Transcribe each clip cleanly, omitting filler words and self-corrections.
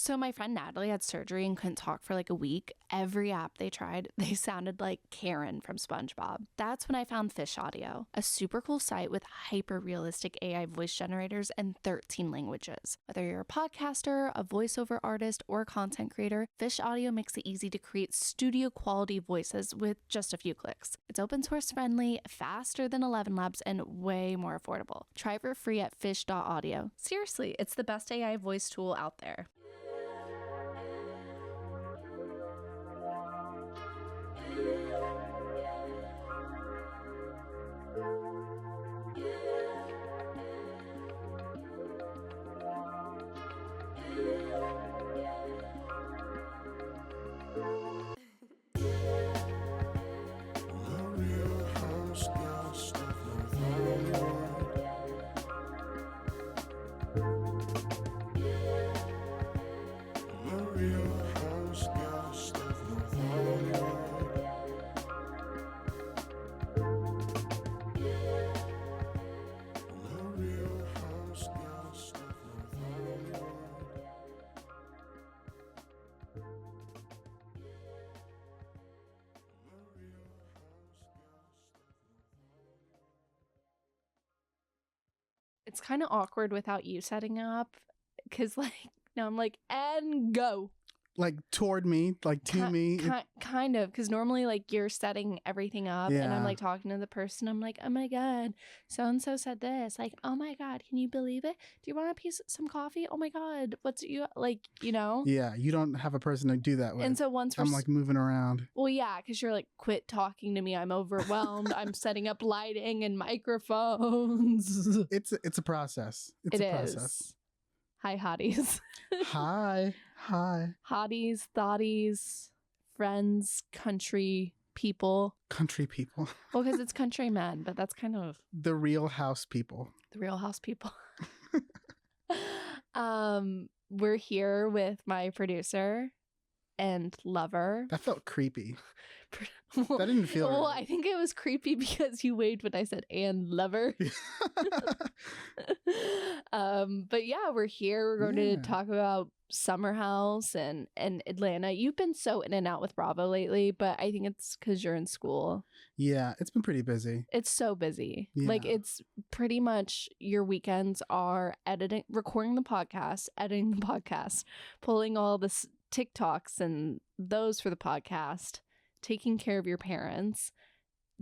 So my friend Natalie had surgery and couldn't talk for like a week. Every app they tried, they sounded like Karen from SpongeBob. That's when I found Fish Audio, a super cool site with hyper-realistic AI voice generators in 13 languages. Whether you're a podcaster, a voiceover artist, or a content creator, Fish Audio makes it easy to create studio-quality voices with just a few clicks. It's open source friendly, faster than 11 Labs, and way more affordable. Try it for free at fish.audio. Seriously, it's the best AI voice tool out there. It's kind of awkward without you setting up because, like, now I'm like, and go. Like, toward me, like, to me. Kind of, because normally, like, you're setting everything up, and I'm, like, talking to the person. I'm like, oh, my God, so-and-so said this. Like, oh, my God, can you believe it? Do you want some coffee? Oh, my God, what's you, like, you know? Yeah, you don't have a person to do that with. And so once I'm, like, moving around. Well, yeah, because you're like, quit talking to me. I'm overwhelmed. I'm setting up lighting and microphones. It's a process. It's a process. Hi, hotties. Hi. Hotties, thotties, friends, country people. Country people. Well, because it's countrymen, but that's kind of... The real house people. The real house people. We're here with my producer and lover. That felt creepy. That didn't feel Well, right. I think it was creepy because you waved when I said and lover. But yeah, we're here. We're going to talk about Summer House and Atlanta. You've been so in and out with Bravo lately, but I think it's because you're in school. Yeah, it's been pretty busy. It's so busy. Yeah. Like, it's pretty much your weekends are recording the podcast, editing the podcast, pulling all the TikToks and those for the podcast, taking care of your parents,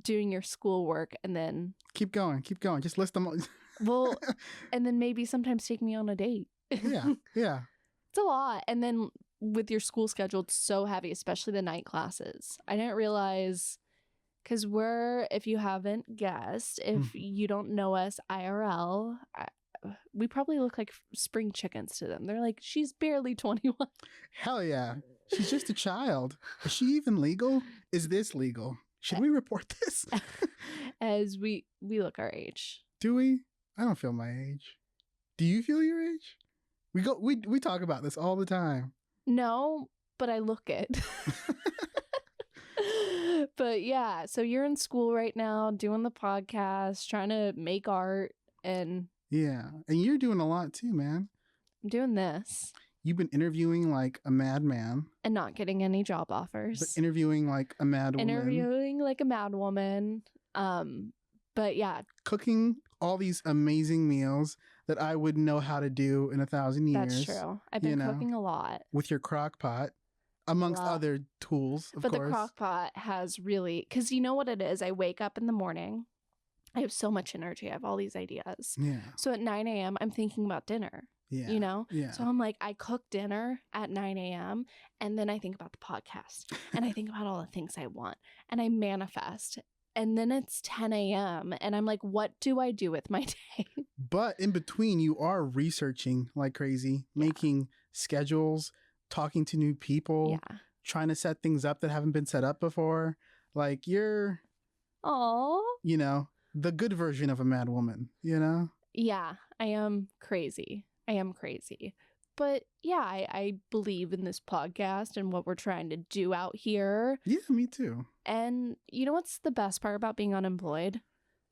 doing your schoolwork, and then... Keep going. Just list them all. Well, and then maybe sometimes take me on a date. Yeah. It's a lot. And then with your school schedule, it's so heavy, especially the night classes. I didn't realize, because if you haven't guessed, if you don't know us IRL, we probably look like spring chickens to them. They're like, she's barely 21. Hell yeah. She's just a child. Is she even legal? Is this legal? Should we report this? As we look our age. Do we? I don't feel my age. Do you feel your age? We talk about this all the time. No, but I look it. But yeah, so you're in school right now, doing the podcast, trying to make art, and... Yeah, and you're doing a lot too, man. I'm doing this. You've been interviewing like a madman. And not getting any job offers. But interviewing like a mad woman. Interviewing like a mad woman. But yeah. Cooking all these amazing meals that I wouldn't know how to do in 1,000 years. That's true. I've been cooking a lot. With your crock pot. Amongst other tools, of course. But the crock pot has really... Because you know what it is? I wake up in the morning. I have so much energy. I have all these ideas. Yeah. So at 9 a.m., I'm thinking about dinner. Yeah. You know? Yeah. So I'm like, I cook dinner at 9 a.m. and then I think about the podcast and I think about all the things I want and I manifest. And then it's 10 a.m. and I'm like, what do I do with my day? But in between, you are researching like crazy, making schedules, talking to new people, trying to set things up that haven't been set up before. Like you're, you know, the good version of a mad woman, you know? Yeah, I am crazy. But yeah, I believe in this podcast and what we're trying to do out here. Yeah, me too. And you know what's the best part about being unemployed?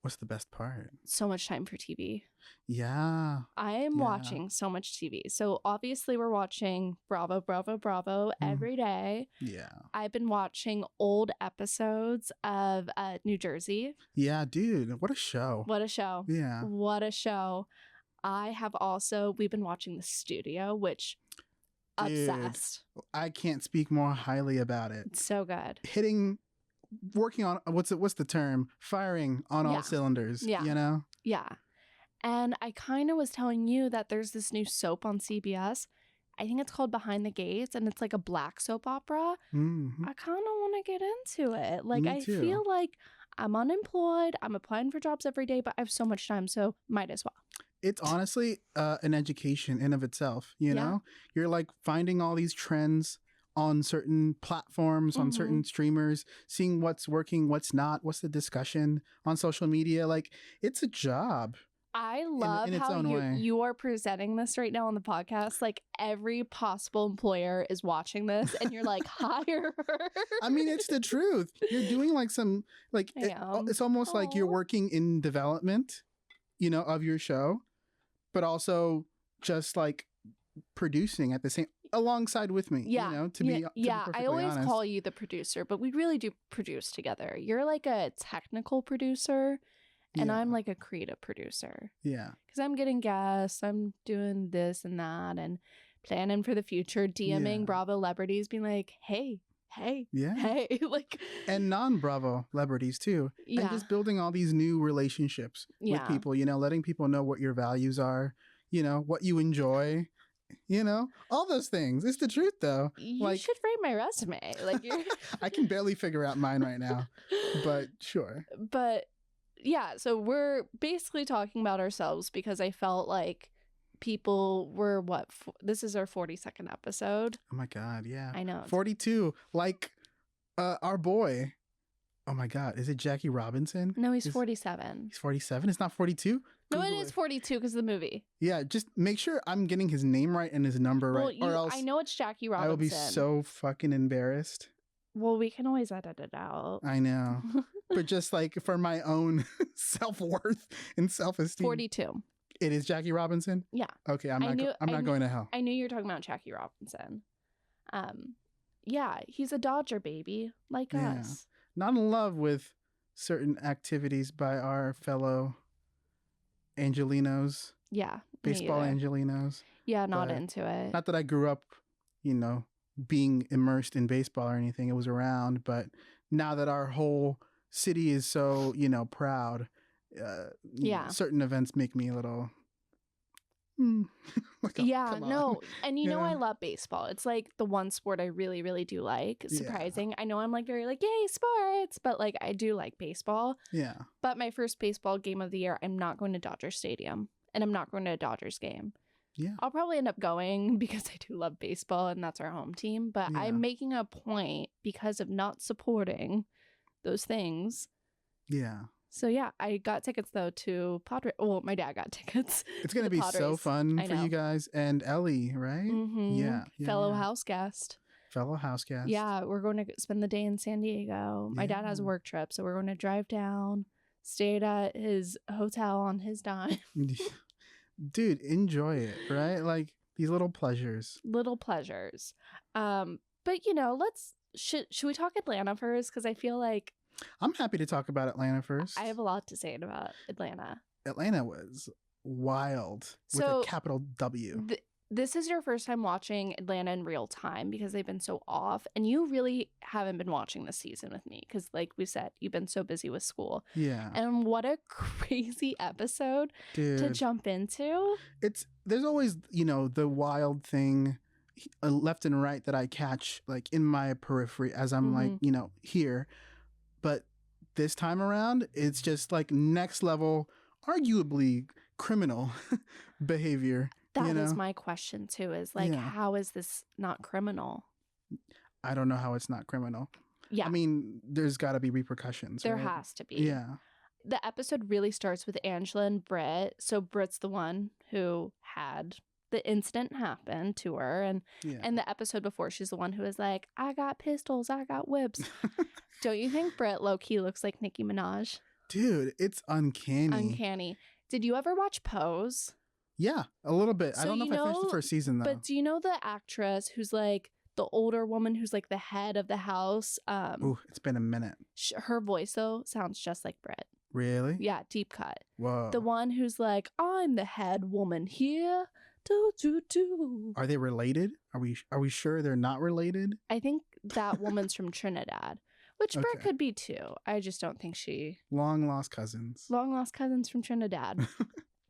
What's the best part? So much time for TV. Yeah. I am watching so much TV. So obviously we're watching Bravo, Bravo, Bravo every day. Yeah. I've been watching old episodes of New Jersey. Yeah, dude. What a show. What a show. Yeah. What a show. We've been watching The Studio, which obsessed. I can't speak more highly about it. It's so good. Working on, what's the term? Firing on all cylinders, you know? Yeah. And I kind of was telling you that there's this new soap on CBS. I think it's called Behind the Gates, and it's like a black soap opera. Mm-hmm. I kind of want to get into it. Like, Me I too. feel like I'm unemployed. I'm applying for jobs every day, but I have so much time, so might as well. It's honestly an education in of itself, you know? You're like finding all these trends on certain platforms, on certain streamers, seeing what's working, what's not, what's the discussion on social media. Like, it's a job. I love how you are presenting this right now on the podcast. Like, every possible employer is watching this and you're like, hire her. I mean, it's the truth. You're doing like some, like, it's almost like you're working in development, you know, of your show, but also just like producing at the same, alongside with me, you know, to be I always honest. call you the producer, but we really do produce together. You're like a technical producer. And I'm like a creative producer. Yeah. Because I'm getting guests, I'm doing this and that, and planning for the future, DMing Bravo celebrities, being like, hey, hey, like. And non-Bravo celebrities too. Yeah. And just building all these new relationships with people, you know, letting people know what your values are, you know, what you enjoy. You know, all those things. It's the truth, though. You should read my resume. Like, I can barely figure out mine right now, but sure. But yeah, so we're basically talking about ourselves because I felt like people were this is our 42nd episode. Oh my God, yeah. I know. 42, like our boy. Oh my God, is it Jackie Robinson? No, he's 47. He's 47? It's not 42? No, it is 42 because of the movie. Yeah, just make sure I'm getting his name right and his number right, or else I know it's Jackie Robinson. I will be so fucking embarrassed. Well, we can always edit it out. I know. But just like for my own self-worth and self-esteem. 42. It is Jackie Robinson? Yeah. Okay, I'm not going to hell. I knew you were talking about Jackie Robinson. Yeah, he's a Dodger baby, like us. Not in love with certain activities by our fellow Angelinos. Yeah. Baseball Angelinos. Yeah, not into it. Not that I grew up, you know, being immersed in baseball or anything. It was around, but now that our whole city is so, you know, proud, certain events make me a little like, no. And you know, I love baseball. It's like the one sport I really, really do like. Surprising. I know I'm like very like, yay, sports, but like I do like baseball. Yeah. But my first baseball game of the year, I'm not going to Dodger Stadium and I'm not going to a Dodgers game. Yeah. I'll probably end up going because I do love baseball and that's our home team. But I'm making a point because of not supporting those things. Yeah. So yeah, I got tickets though to Padres. Well, my dad got tickets. It's going to be so fun for you guys and Ellie, right? Mm-hmm. Yeah. Fellow house guest. Fellow house guest. Yeah, we're going to spend the day in San Diego. My dad has a work trip, so we're going to drive down, stay at his hotel on his dime. Dude, enjoy it, right? Like these little pleasures. Little pleasures. But you know, should we talk Atlanta first? Because I feel like I'm happy to talk about Atlanta first. I have a lot to say about Atlanta. Atlanta was wild with a capital W. This is your first time watching Atlanta in real time because they've been so off. And you really haven't been watching this season with me because, like we said, you've been so busy with school. Yeah. And what a crazy episode to jump into. There's always, you know, the wild thing left and right that I catch like in my periphery as I'm like, you know, here. But this time around, it's just like next level, arguably criminal behavior. That is my question too, is like, how is this not criminal? I don't know how it's not criminal. Yeah. I mean, there's got to be repercussions. There has to be. Yeah. The episode really starts with Angela and Britt. So Britt's the one who had the incident happen to her. And the episode before, she's the one who was like, I got pistols, I got whips. Don't you think Britt low-key looks like Nicki Minaj? Dude, it's uncanny. Uncanny. Did you ever watch Pose? Yeah, a little bit. So I don't know if I finished the first season, though. But do you know the actress who's like the older woman who's like the head of the house? Ooh, it's been a minute. Her voice, though, sounds just like Brit. Really? Yeah, deep cut. Whoa. The one who's like, I'm the head woman here. Do, do, do. Are they related? Are we sure they're not related? I think that woman's from Trinidad, which Brit could be too. I just don't think she... Long lost cousins. Long lost cousins from Trinidad.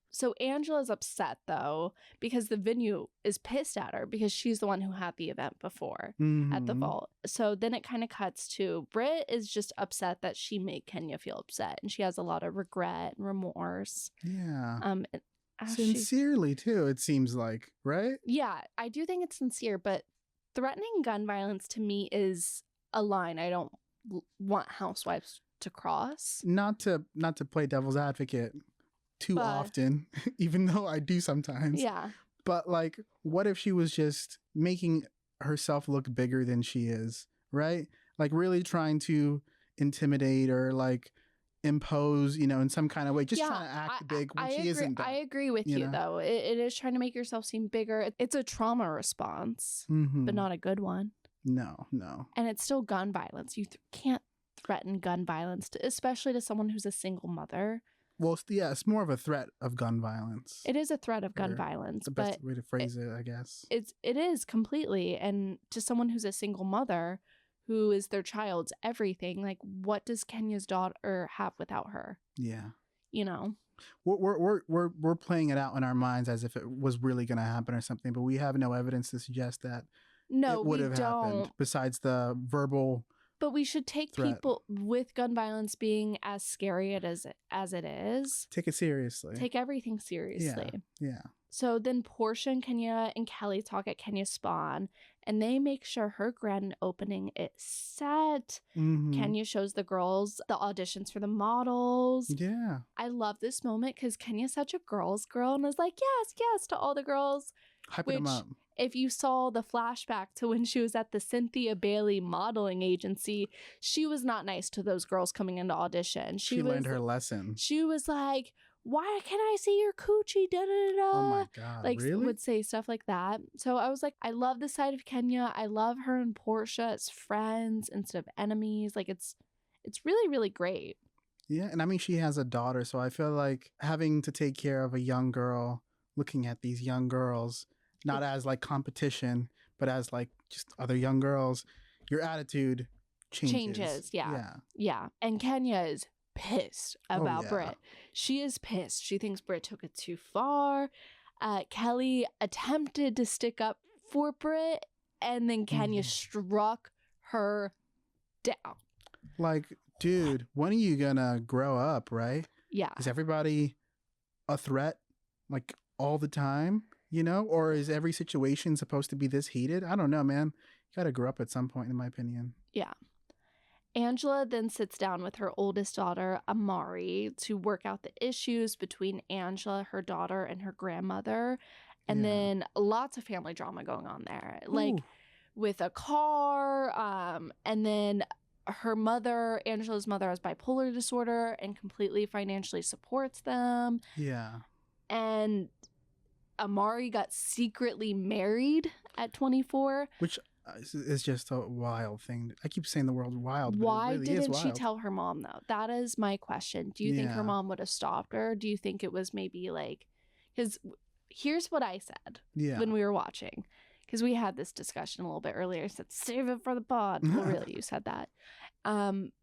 So Angela's upset, though, because the venue is pissed at her because she's the one who had the event before at the vault. So then it kind of cuts to Britt is just upset that she made Kenya feel upset. And she has a lot of regret and remorse. Yeah. Sincerely, too, it seems like, right? Yeah, I do think it's sincere. But threatening gun violence to me is a line I don't want housewives to cross. Not to play devil's advocate too often, even though I do sometimes. Yeah. But like, what if she was just making herself look bigger than she is, right? Like really trying to intimidate or like impose, in some kind of way, just trying to act big when she isn't. I agree with you though. It is trying to make yourself seem bigger. It's a trauma response, but not a good one. No. And it's still gun violence. You can't threaten gun violence, especially to someone who's a single mother. Well, yeah, it's more of a threat of gun violence. It is a threat of gun violence. The best way to phrase it, I guess. It is completely. And to someone who's a single mother, who is their child's everything, like what does Kenya's daughter have without her? Yeah. We're playing it out in our minds as if it was really going to happen or something, but we have no evidence to suggest that it would have happened besides the verbal. But we should take people with gun violence being as scary as it is. Take it seriously. Take everything seriously. Yeah. So then Portia and Kenya and Kelly talk at Kenya's spawn, and they make sure her grand opening is set. Kenya shows the girls the auditions for the models. Yeah. I love this moment because Kenya's such a girl's girl and is like, yes, to all the girls. Hyping them up. If you saw the flashback to when she was at the Cynthia Bailey modeling agency, she was not nice to those girls coming into audition. She learned her lesson. She was like, why can't I see your coochie? Da, da, da, da. Oh my God, like, really? Would say stuff like that. So I was like, I love the side of Kenya. I love her and Portia as friends instead of enemies. Like, it's really, really great. Yeah, and I mean, she has a daughter, so I feel like having to take care of a young girl, looking at these young girls, not as like competition, but as like just other young girls, your attitude changes. Yeah. And Kenya is pissed about Britt. She is pissed. She thinks Britt took it too far. Kelly attempted to stick up for Britt, and then Kenya struck her down. Like, dude, when are you gonna grow up, right? Yeah. Is everybody a threat like all the time? Or is every situation supposed to be this heated? I don't know, man. You gotta grow up at some point, in my opinion. Yeah. Angela then sits down with her oldest daughter, Amari, to work out the issues between Angela, her daughter, and her grandmother. And then lots of family drama going on there. Like with a car, and then her mother, Angela's mother, has bipolar disorder and completely financially supports them. Yeah. And Amari got secretly married at 24. Which is just a wild thing. I keep saying the word wild. Why really didn't she tell her mom, though? That is my question. Do you think her mom would have stopped her? Do you think it was maybe like... Because here's what I said when we were watching. Because we had this discussion a little bit earlier. I said, save it for the pod. Well, really, you said that.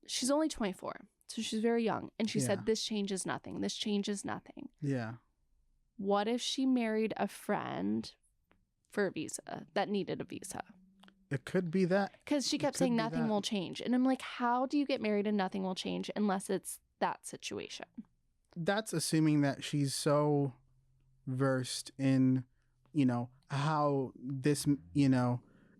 She's only 24. So she's very young. And she said, this changes nothing. This changes nothing. Yeah. What if she married a friend for a visa that needed a visa? It could be that. Because she kept saying nothing will change. And I'm like, how do you get married and nothing will change unless it's that situation? That's assuming that she's so versed in, how this,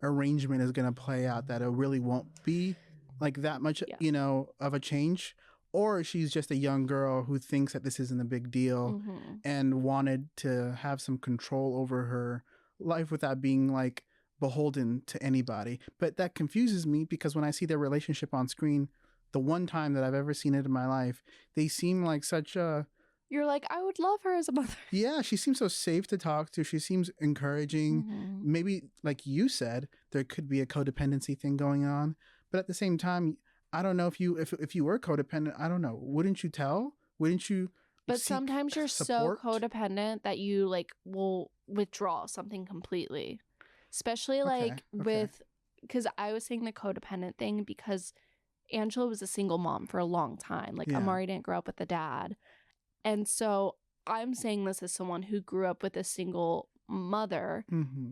arrangement is going to play out that it really won't be like that much, of a change. Or she's just a young girl who thinks that this isn't a big deal and wanted to have some control over her life without being like beholden to anybody. But that confuses me because when I see their relationship on screen, the one time that I've ever seen it in my life, they seem like such a... You're like, I would love her as a mother. Yeah, she seems so safe to talk to. She seems encouraging. Mm-hmm. Maybe, like you said, there could be a codependency thing going on. But at the same time, I don't know if you were codependent, I don't know. Wouldn't you tell? Wouldn't you? But sometimes you're so codependent that you like will withdraw something completely. Especially like with, because I was saying the codependent thing because Angela was a single mom for a long time. Like Amari didn't grow up with a dad. And so I'm saying this as someone who grew up with a single mother. Mm-hmm.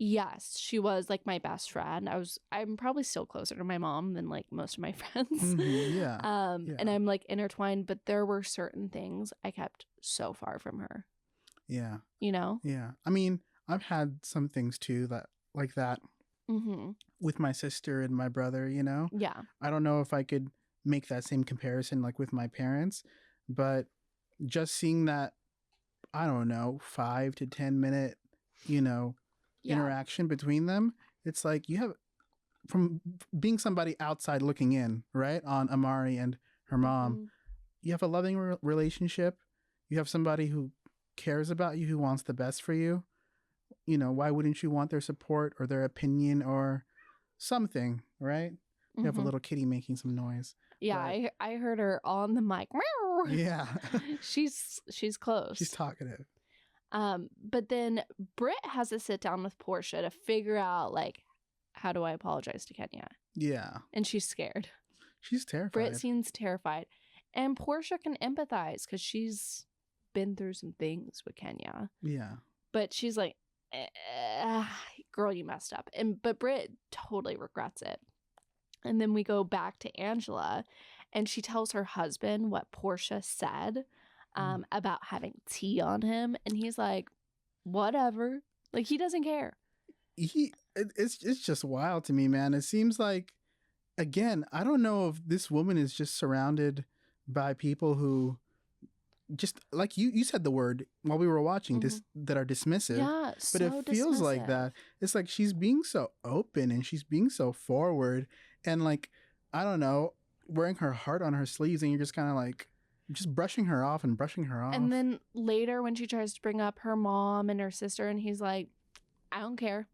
Yes, she was like my best friend. I'm probably still closer to my mom than like most of my friends. Mm-hmm. Yeah. And I'm like intertwined, but there were certain things I kept so far from her. Yeah. You know? Yeah. I mean, I've had some things too that like that with my sister and my brother, you know? Yeah. I don't know if I could make that same comparison like with my parents, but just seeing that, I don't know, 5 to 10 minute, you know, interaction between them, it's like you have, from being somebody outside looking in, right, on Amari and her mom, you have a loving relationship. You have somebody who cares about you, who wants the best for you. You know, why wouldn't you want their support or their opinion or something, right? You have a little kitty making some noise. Yeah, but I heard her on the mic. Yeah. She's close. She's talkative. But then Britt has to sit down with Portia to figure out, like, how do I apologize to Kenya? Yeah. And she's scared. She's terrified. Britt seems terrified. And Portia can empathize because she's been through some things with Kenya. Yeah. But she's like, girl, you messed up. But Britt totally regrets it. And then we go back to Angela, and she tells her husband what Portia said about having tea on him. And he's like, whatever. Like, he doesn't care. It's just wild to me, man. It seems like, again, I don't know if this woman is just surrounded by people who just, like you said the word while we were watching, this that are dismissive. Yeah, but it feels like that. It's like she's being so open and she's being so forward and, like, I don't know, wearing her heart on her sleeves, and you're just kind of like just brushing her off. And then later when she tries to bring up her mom and her sister, and he's like, I don't care.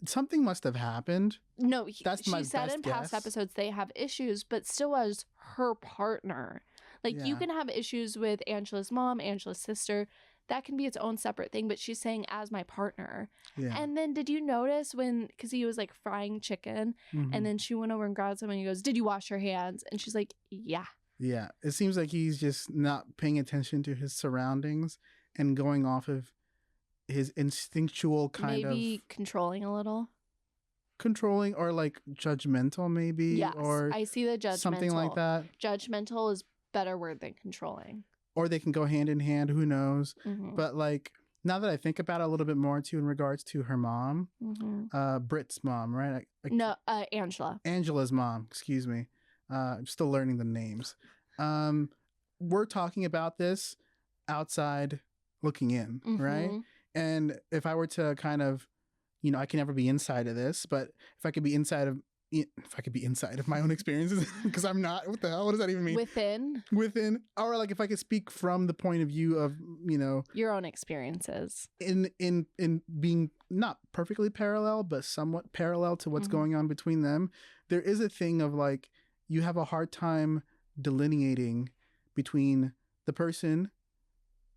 Something must have happened. No, she said in past episodes they have issues, but still as her partner. Like, you can have issues with Angela's mom, Angela's sister. That can be its own separate thing, but she's saying as my partner. Yeah. And then did you notice because he was like frying chicken, and then she went over and grabbed someone and he goes, did you wash your hands? And she's like, yeah. Yeah. It seems like he's just not paying attention to his surroundings and going off of his instinctual kind of... Maybe controlling a little. Controlling or like judgmental maybe. Yes, or I see the judgmental. Something like that. Judgmental is better word than controlling. Or they can go hand in hand, who knows. But like, now that I think about it a little bit more too in regards to her mom, Britt's mom, right? No, Angela. Angela's mom, excuse me. I'm still learning the names. We're talking about this outside looking in, right? And if I were to kind of, you know, I can never be inside of this, but if I could be inside of my own experiences, because I'm not, what the hell, what does that even mean? Within, or like if I could speak from the point of view of, you know, your own experiences in being not perfectly parallel, but somewhat parallel to what's going on between them, there is a thing of like, you have a hard time delineating between the person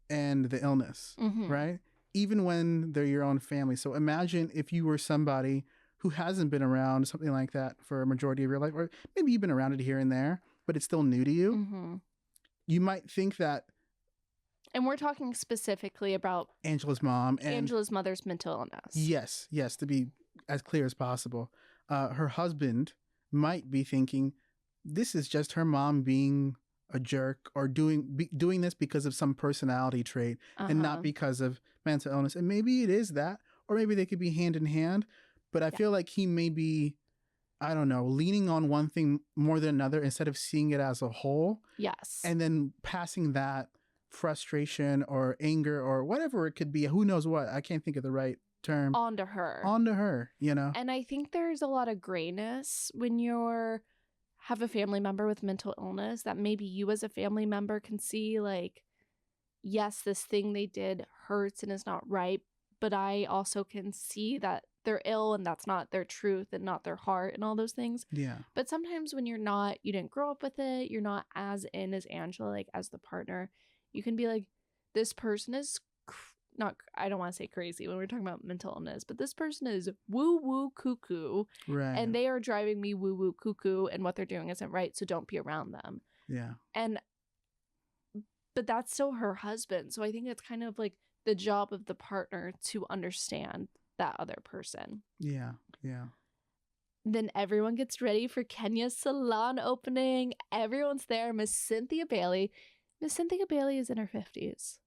and the illness, right? Even when they're your own family. So imagine if you were somebody who hasn't been around something like that for a majority of your life, or maybe you've been around it here and there, but it's still new to you. You might think that... And we're talking specifically about Angela's mom. And Angela's mother's mental illness. Yes, to be as clear as possible. Her husband might be thinking, this is just her mom being a jerk or doing this because of some personality trait and not because of mental illness. And maybe it is that, or maybe they could be hand in hand. But I feel like he may be, I don't know, leaning on one thing more than another instead of seeing it as a whole. Yes. And then passing that frustration or anger or whatever it could be, who knows what, I can't think of the right term. Onto her, you know? And I think there's a lot of grayness when you're have a family member with mental illness, that maybe you as a family member can see like, yes, this thing they did hurts and is not right, but I also can see that they're ill and that's not their truth and not their heart and all those things. Yeah. But sometimes when you didn't grow up with it, you're not as in as Angela, like as the partner, you can be like, this person is not, I don't want to say crazy when we're talking about mental illness, but this person is woo woo cuckoo. Right. And they are driving me woo woo cuckoo and what they're doing isn't right. So don't be around them. Yeah. But that's still her husband. So I think it's kind of like the job of the partner to understand that other person. Yeah. Yeah. Then everyone gets ready for Kenya's salon opening. Everyone's there. Miss Cynthia Bailey. Miss Cynthia Bailey is in her 50s.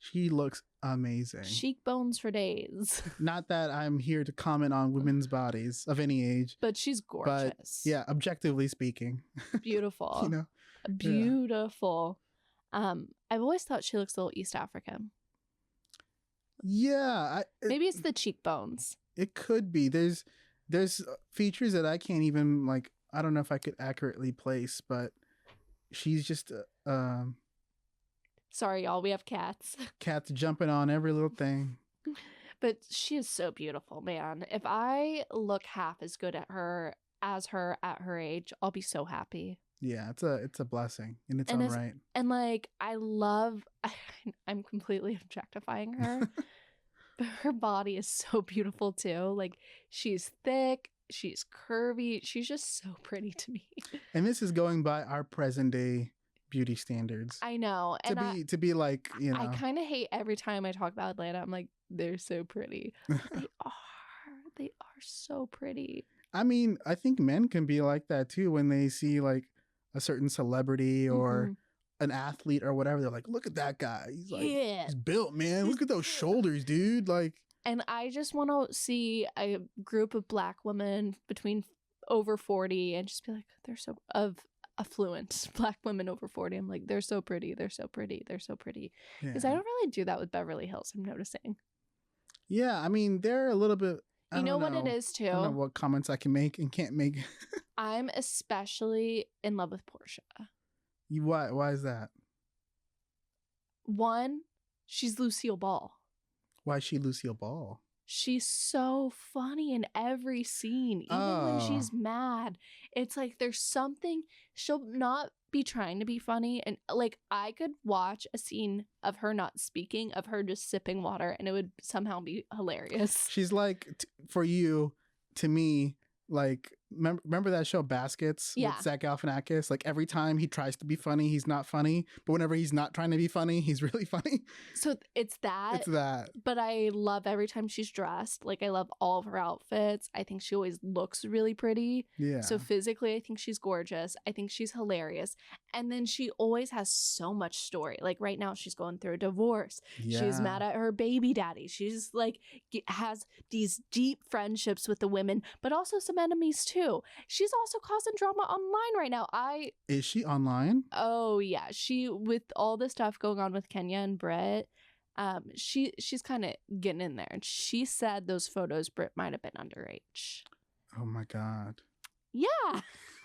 She looks amazing. Cheekbones for days. Not that I'm here to comment on women's bodies of any age. But she's gorgeous. But yeah, objectively speaking. Beautiful. You know? Beautiful. Yeah. I've always thought she looks a little East African. Yeah. Maybe it's the cheekbones. It could be. There's features that I can't even, like, I don't know if I could accurately place, but she's just sorry, y'all, we have cats. Cats jumping on every little thing. But she is so beautiful, man. If I look half as good at her as her at her age, I'll be so happy. Yeah, it's a blessing in its own right. And like, I'm completely objectifying her, but her body is so beautiful too. Like, she's thick, she's curvy, she's just so pretty to me. And this is going by our present day beauty standards. I know. To be like, you know. I kind of hate every time I talk about Atlanta. I'm like, they're so pretty. They are so pretty. I mean, I think men can be like that too when they see like a certain celebrity or an athlete or whatever. They're like, look at that guy. He's like, he's built, man. Look at those shoulders, dude. Like, and I just want to see a group of Black women between over 40 and just be like, they're so affluent Black women over 40. I'm like, they're so pretty. They're so pretty. They're so pretty. Because I don't really do that with Beverly Hills, I'm noticing. Yeah, I mean, they're a little bit. You know what it is too? I don't know what comments I can make and can't make. I'm especially in love with Portia. Why is that? One, she's Lucille Ball. Why is she Lucille Ball? She's so funny in every scene, even when she's mad. It's like there's something, she'll not be trying to be funny. And like, I could watch a scene of her not speaking, of her just sipping water, and it would somehow be hilarious. She's like, for you, to me, like, remember that show Baskets with Zach Galifianakis? Like, every time he tries to be funny, he's not funny. But whenever he's not trying to be funny, he's really funny. So it's that. It's that. But I love every time she's dressed. Like, I love all of her outfits. I think she always looks really pretty. Yeah. So physically, I think she's gorgeous. I think she's hilarious. And then she always has so much story. Like, right now, she's going through a divorce. Yeah. She's mad at her baby daddy. She's like, has these deep friendships with the women, but also some enemies too. She's also causing drama online right now. Is she online? Oh yeah, she, with all the stuff going on with Kenya and Britt, she's kind of getting in there. And she said those photos Britt might have been underage. Oh my God. Yeah.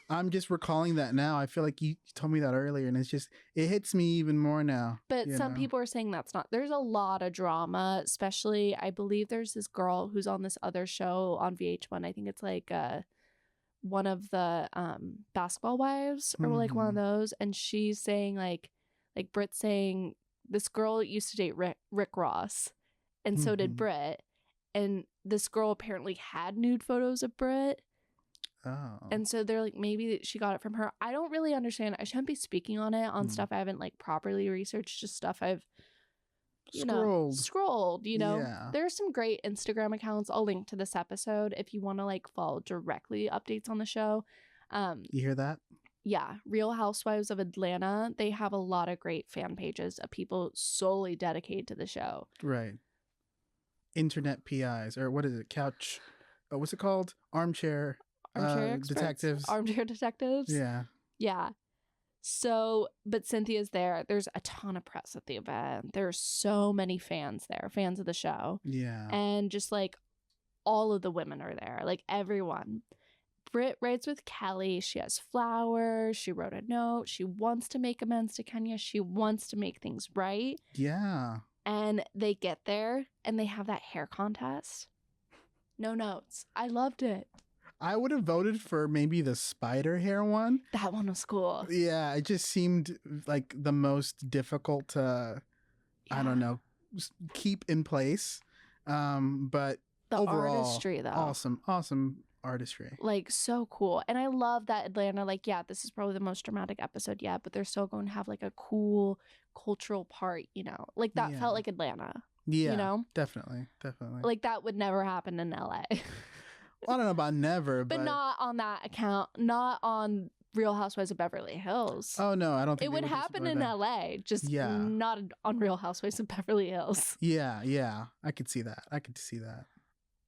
I'm just recalling that now. I feel like you told me that earlier, and it hits me even more now. But some people are saying that's not. There's a lot of drama, especially, I believe there's this girl who's on this other show on VH1. I think it's like one of the Basketball Wives or like one of those. And she's saying like Britt saying this girl used to date Rick Ross, and so did Britt. And this girl apparently had nude photos of Britt. Oh. And so they're like, maybe she got it from her. I don't really understand. I shouldn't be speaking on it on stuff I haven't like properly researched, just stuff I've scrolled, you know. Yeah. There's some great Instagram accounts. I'll link to this episode if you want to like follow directly updates on the show. You hear that? Yeah. Real Housewives of Atlanta. They have a lot of great fan pages of people solely dedicated to the show. Right. Internet PIs, or what is it? Couch. What's it called? Armchair detectives. Armchair detectives. Yeah. Yeah. So, but Cynthia's there. There's a ton of press at the event. There's so many fans there, fans of the show. Yeah. And just like all of the women are there, like everyone. Britt rides with Kelly. She has flowers. She wrote a note. She wants to make amends to Kenya. She wants to make things right. Yeah. And they get there and they have that hair contest. No notes. I loved it. I would have voted for maybe the spider hair one. That one was cool. Yeah, it just seemed like the most difficult to, I don't know, keep in place. But the overall, artistry, though. Awesome artistry. Like, so cool. And I love that Atlanta, like, yeah, this is probably the most dramatic episode yet, but they're still going to have, like, a cool cultural part, you know? Like, that felt like Atlanta. Yeah, you know? Definitely. Like, that would never happen in LA. I don't know about never, but not on that account, not on Real Housewives of Beverly Hills. Oh, no, I don't think it would happen in LA, just not on Real Housewives of Beverly Hills. Yeah. I could see that.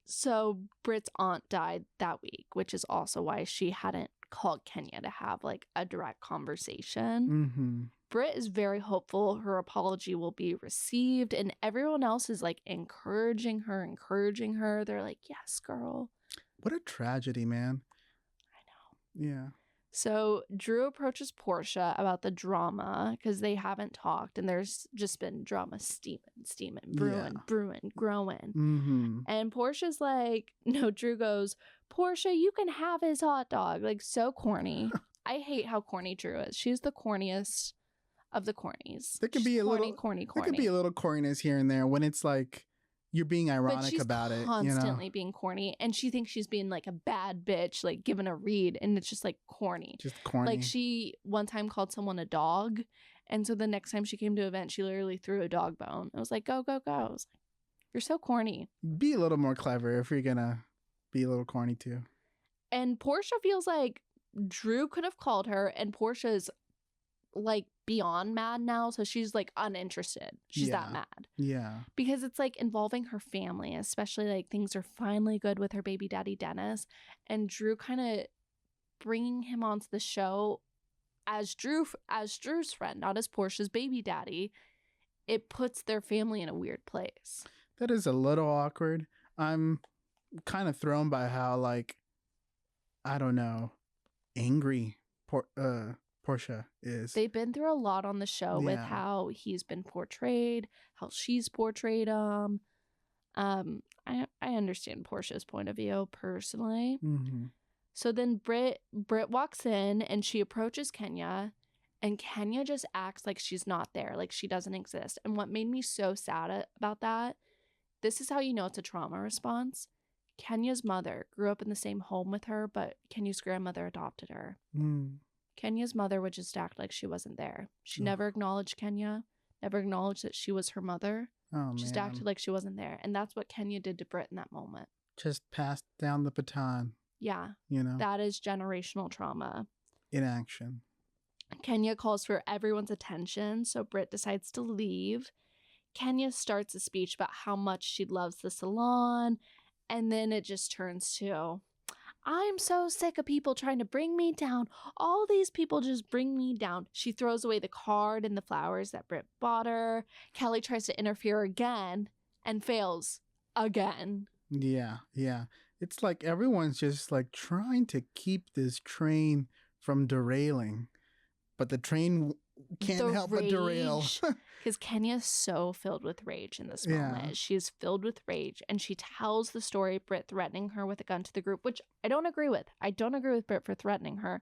So Britt's aunt died that week, which is also why she hadn't called Kenya to have like a direct conversation. Mm-hmm. Britt is very hopeful her apology will be received, and everyone else is like encouraging her. They're like, yes, girl. What a tragedy, man. I know. Yeah. So Drew approaches Portia about the drama because they haven't talked, and there's just been drama steaming, brewing, growing. Mm-hmm. And Portia's like, no, Drew goes, Portia, you can have his hot dog. Like, so corny. I hate how corny Drew is. She's the corniest of the cornies. There can be a little corny. There can be a little corniness here and there when it's like you're being ironic about it. Constantly being corny, and she thinks she's being like a bad bitch, like given a read, and it's just like corny. Just corny. Like she one time called someone a dog, and so the next time she came to an event, she literally threw a dog bone. I was like, go, go, go. I was like, you're so corny. Be a little more clever if you're gonna be a little corny too. And Portia feels like Drew could have called her, and Portia's like beyond mad now, so she's like uninterested. She's that mad. Yeah. Because it's like involving her family, especially like things are finally good with her baby daddy Dennis, and Drew kind of bringing him onto the show as Drew's friend, not as Portia's baby daddy. It puts their family in a weird place. That is a little awkward. I'm kind of thrown by how, like, I don't know, angry Portia is. They've been through a lot on the show with how he's been portrayed, how she's portrayed him. I understand Portia's point of view personally. Mm-hmm. So then Britt walks in and she approaches Kenya, and Kenya just acts like she's not there, like she doesn't exist. And what made me so sad about that, this is how you know it's a trauma response. Kenya's mother grew up in the same home with her, but Kenya's grandmother adopted her. Mm. Kenya's mother would just act like she wasn't there. She never acknowledged Kenya, never acknowledged that she was her mother. Just acted like she wasn't there. And that's what Kenya did to Britt in that moment. Just passed down the baton. Yeah. You know? That is generational trauma. In action. Kenya calls for everyone's attention, so Britt decides to leave. Kenya starts a speech about how much she loves the salon, and then it just turns to, I'm so sick of people trying to bring me down. All these people just bring me down. She throws away the card and the flowers that Britt bought her. Kelly tries to interfere again and fails again. Yeah. It's like everyone's just like trying to keep this train from derailing, but the train can't help but derail. Because Kenya's so filled with rage in this moment. She's filled with rage, and she tells the story of Britt threatening her with a gun to the group, which I don't agree with. I don't agree with Britt for threatening her.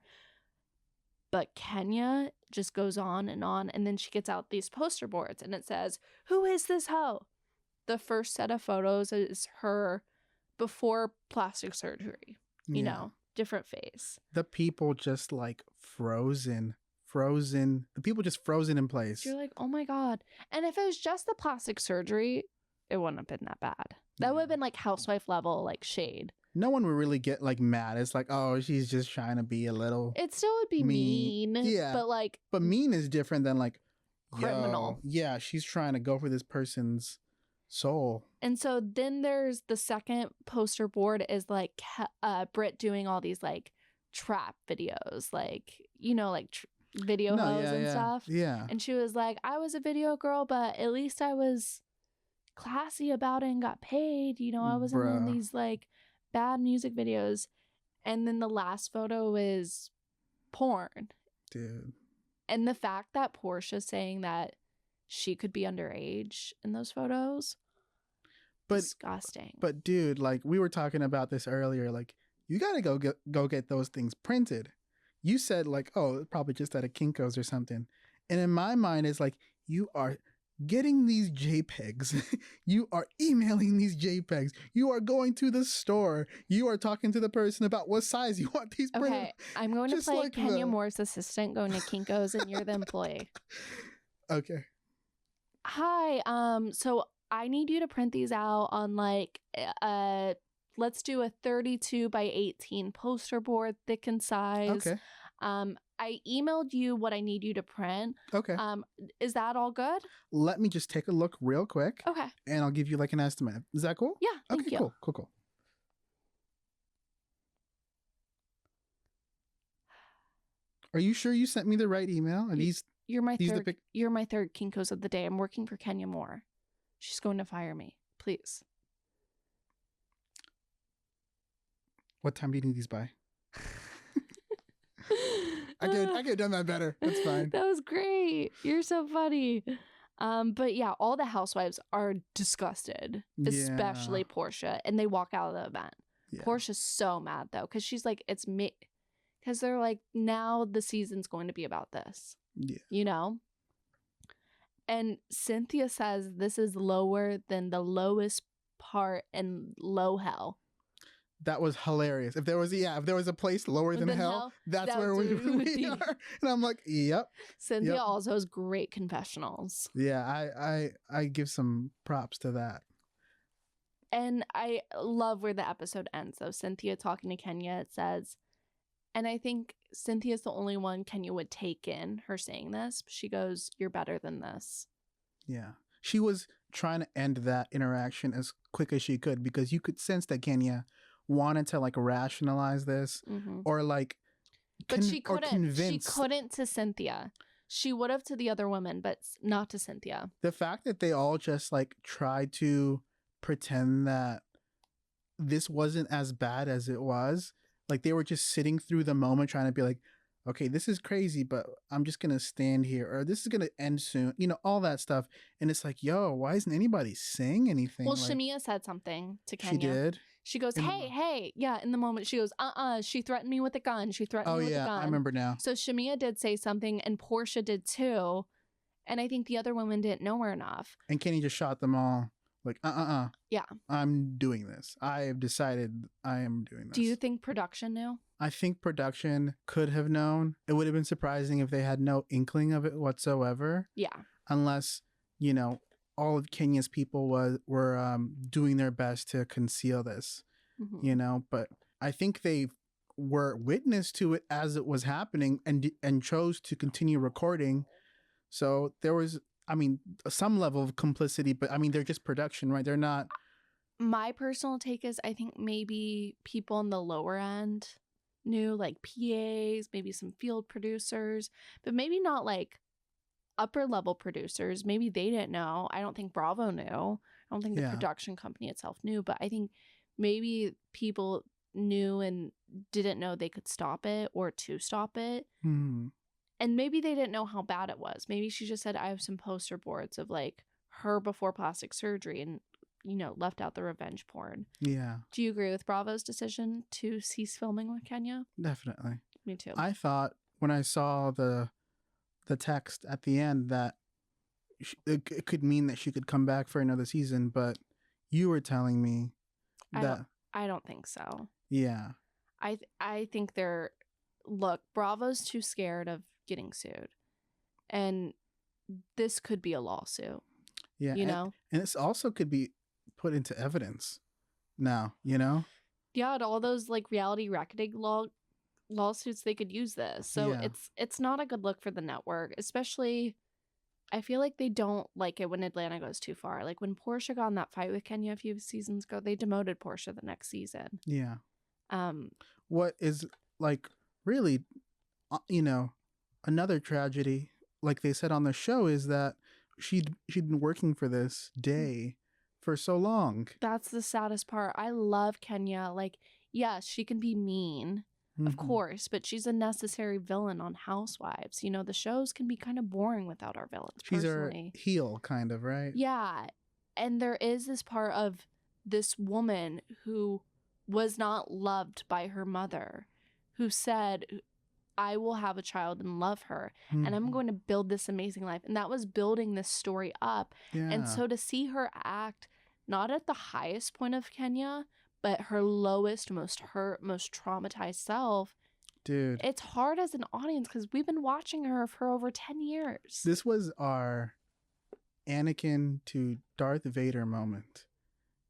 But Kenya just goes on, and then she gets out these poster boards, and it says, who is this hoe? The first set of photos is her before plastic surgery. You know, different face. The people just like frozen. The people just frozen in place. You're like, oh my God. And if it was just the plastic surgery, it wouldn't have been that bad. That would have been like housewife level, like shade. No one would really get like mad. It's like, oh, she's just trying to be a little. It still would be mean. Yeah. But mean is different than like criminal. Yeah, she's trying to go for this person's soul. And so then there's the second poster board is like Britt doing all these like trap videos, like, you know, like video hoes and stuff. Yeah. And she was like, I was a video girl, but at least I was classy about it and got paid. You know, I wasn't in these like bad music videos. And then the last photo is porn. Dude. And the fact that Portia's saying that she could be underage in those photos, disgusting. But dude, like we were talking about this earlier, like you gotta go get those things printed. You said like, oh, probably just at a Kinko's or something. And in my mind, it's like you are getting these JPEGs. You are emailing these JPEGs. You are going to the store. You are talking to the person about what size you want these printed. Okay, I'm going to play like Kenya Moore's assistant going to Kinko's and you're the employee. Okay. Hi, so I need you to print these out on like let's do a 32 by 18 poster board, thick and size. Okay. I emailed you what I need you to print. Okay. Is that all good? Let me just take a look real quick. Okay. And I'll give you like an estimate. Is that cool? Yeah, thank you. Cool. Are you sure you sent me the right email? Are You're my third Kinko's of the day. I'm working for Kenya Moore. She's going to fire me. Please. What time do you need these by? I could have done that better. That's fine. That was great. You're so funny. But yeah, all the housewives are disgusted, especially Portia, and they walk out of the event. Yeah. Portia's so mad though, because she's like, it's me, because they're like, now the season's going to be about this. Yeah. You know? And Cynthia says this is lower than the lowest part in low hell. That was hilarious. If there was a place lower than hell, that's where we are. And I'm like, yep. Cynthia also has great confessionals. Yeah, I give some props to that. And I love where the episode ends, though. Cynthia talking to Kenya, it says, and I think Cynthia's the only one Kenya would take in her saying this. She goes, "You're better than this." Yeah. She was trying to end that interaction as quick as she could because you could sense that Kenya wanted to like rationalize this or like but she couldn't to Cynthia. She would have to the other women, but not to Cynthia. The fact that they all just like tried to pretend that this wasn't as bad as it was, like they were just sitting through the moment trying to be like, okay, this is crazy, but I'm just gonna stand here, or this is gonna end soon, you know, all that stuff. And it's like, yo, why isn't anybody saying anything? Well, like, Shamia said something to Kenya. She did. She goes, hey. Yeah, in the moment, she goes, she threatened me with a gun. She threatened me with a gun. Oh, yeah, I remember now. So Shamia did say something, and Portia did too. And I think the other women didn't know her enough. And Kenny just shot them all. Like, Yeah. I'm doing this. I have decided I am doing this. Do you think production knew? I think production could have known. It would have been surprising if they had no inkling of it whatsoever. Yeah. Unless, you know, all of Kenya's people were doing their best to conceal this, you know, but I think they were witness to it as it was happening and chose to continue recording. So there was, I mean, some level of complicity, but I mean, they're just production, right? They're not. My personal take is I think maybe people on the lower end knew, like PAs, maybe some field producers, but maybe not like upper level producers. Maybe they didn't know. I don't think Bravo knew. I don't think the production company itself knew, but I think maybe people knew and didn't know they could stop it or to stop it. And maybe they didn't know how bad it was. Maybe she just said, I have some poster boards of like her before plastic surgery and, you know, left out the revenge porn. Yeah. Do you agree with Bravo's decision to cease filming with Kenya? Definitely. Me too. I thought when I saw the text at the end that it could mean that she could come back for another season, but you were telling me that I don't think so. Yeah. I think Bravo's too scared of getting sued, and this could be a lawsuit. Yeah, you know, and this also could be put into evidence now. You know. Yeah, all those like reality reckoning lawsuits, they could use this. So it's not a good look for the network, especially. I feel like they don't like it when Atlanta goes too far. Like when Portia got in that fight with Kenya a few seasons ago, they demoted Portia the next season. Yeah. What is like really, you know, another tragedy, like they said on the show, is that she'd been working for this day for so long. That's the saddest part. I love Kenya. Like, yes, she can be mean, of course, but she's a necessary villain on Housewives. You know, the shows can be kind of boring without our villains. She's personally. Her heel, kind of, right? Yeah. And there is this part of this woman who was not loved by her mother, who said, I will have a child and love her, and I'm going to build this amazing life. And that was building this story up. Yeah. And so to see her act not at the highest point of Kenya, but her lowest, most hurt, most traumatized self, dude, it's hard as an audience because we've been watching her for over 10 years. This was our Anakin to Darth Vader moment.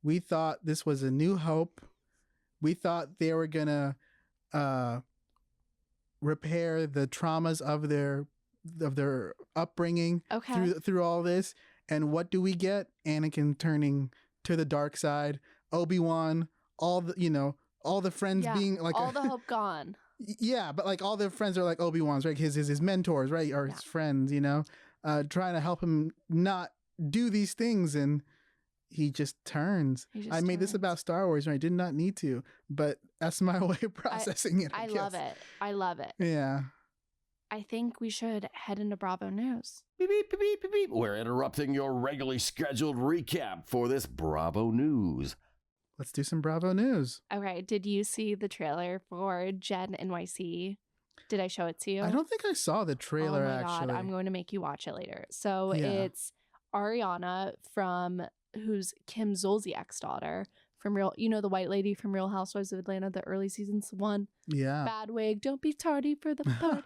We thought this was a new hope. We thought they were gonna repair the traumas of their upbringing through all this. And what do we get? Anakin turning to the dark side. Obi-Wan, all the friends being like all the hope gone. Yeah, but like all the friends are like Obi-Wan's, right? His mentors, right? Or his friends, trying to help him not do these things, and he just turns. I made this about Star Wars, and I did not need to, but that's my way of processing it. I love it. I love it. Yeah. I think we should head into Bravo News. Beep, beep, beep, beep, beep, beep. We're interrupting your regularly scheduled recap for this Bravo News. Let's do some Bravo News. Okay, did you see the trailer for Jen NYC? Did I show it to you? I don't think I saw the trailer, actually. God, I'm going to make you watch it later. So it's Ariana who's Kim Zolciak's daughter from the white lady from Real Housewives of Atlanta, the early seasons one. Yeah. Bad wig, don't be tardy for the party.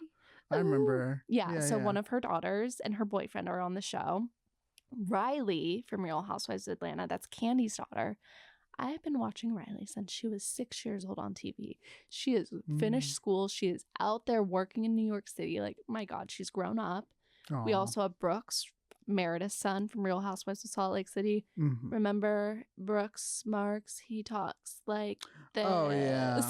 I remember her. Yeah, so one of her daughters and her boyfriend are on the show. Riley from Real Housewives of Atlanta, that's Candy's daughter. I have been watching Riley since she was 6 years old on TV. She has finished school. She is out there working in New York City. Like, my God, she's grown up. Aww. We also have Brooks, Meredith's son from Real Housewives of Salt Lake City. Remember Brooks Marks? He talks like this. Oh, yeah.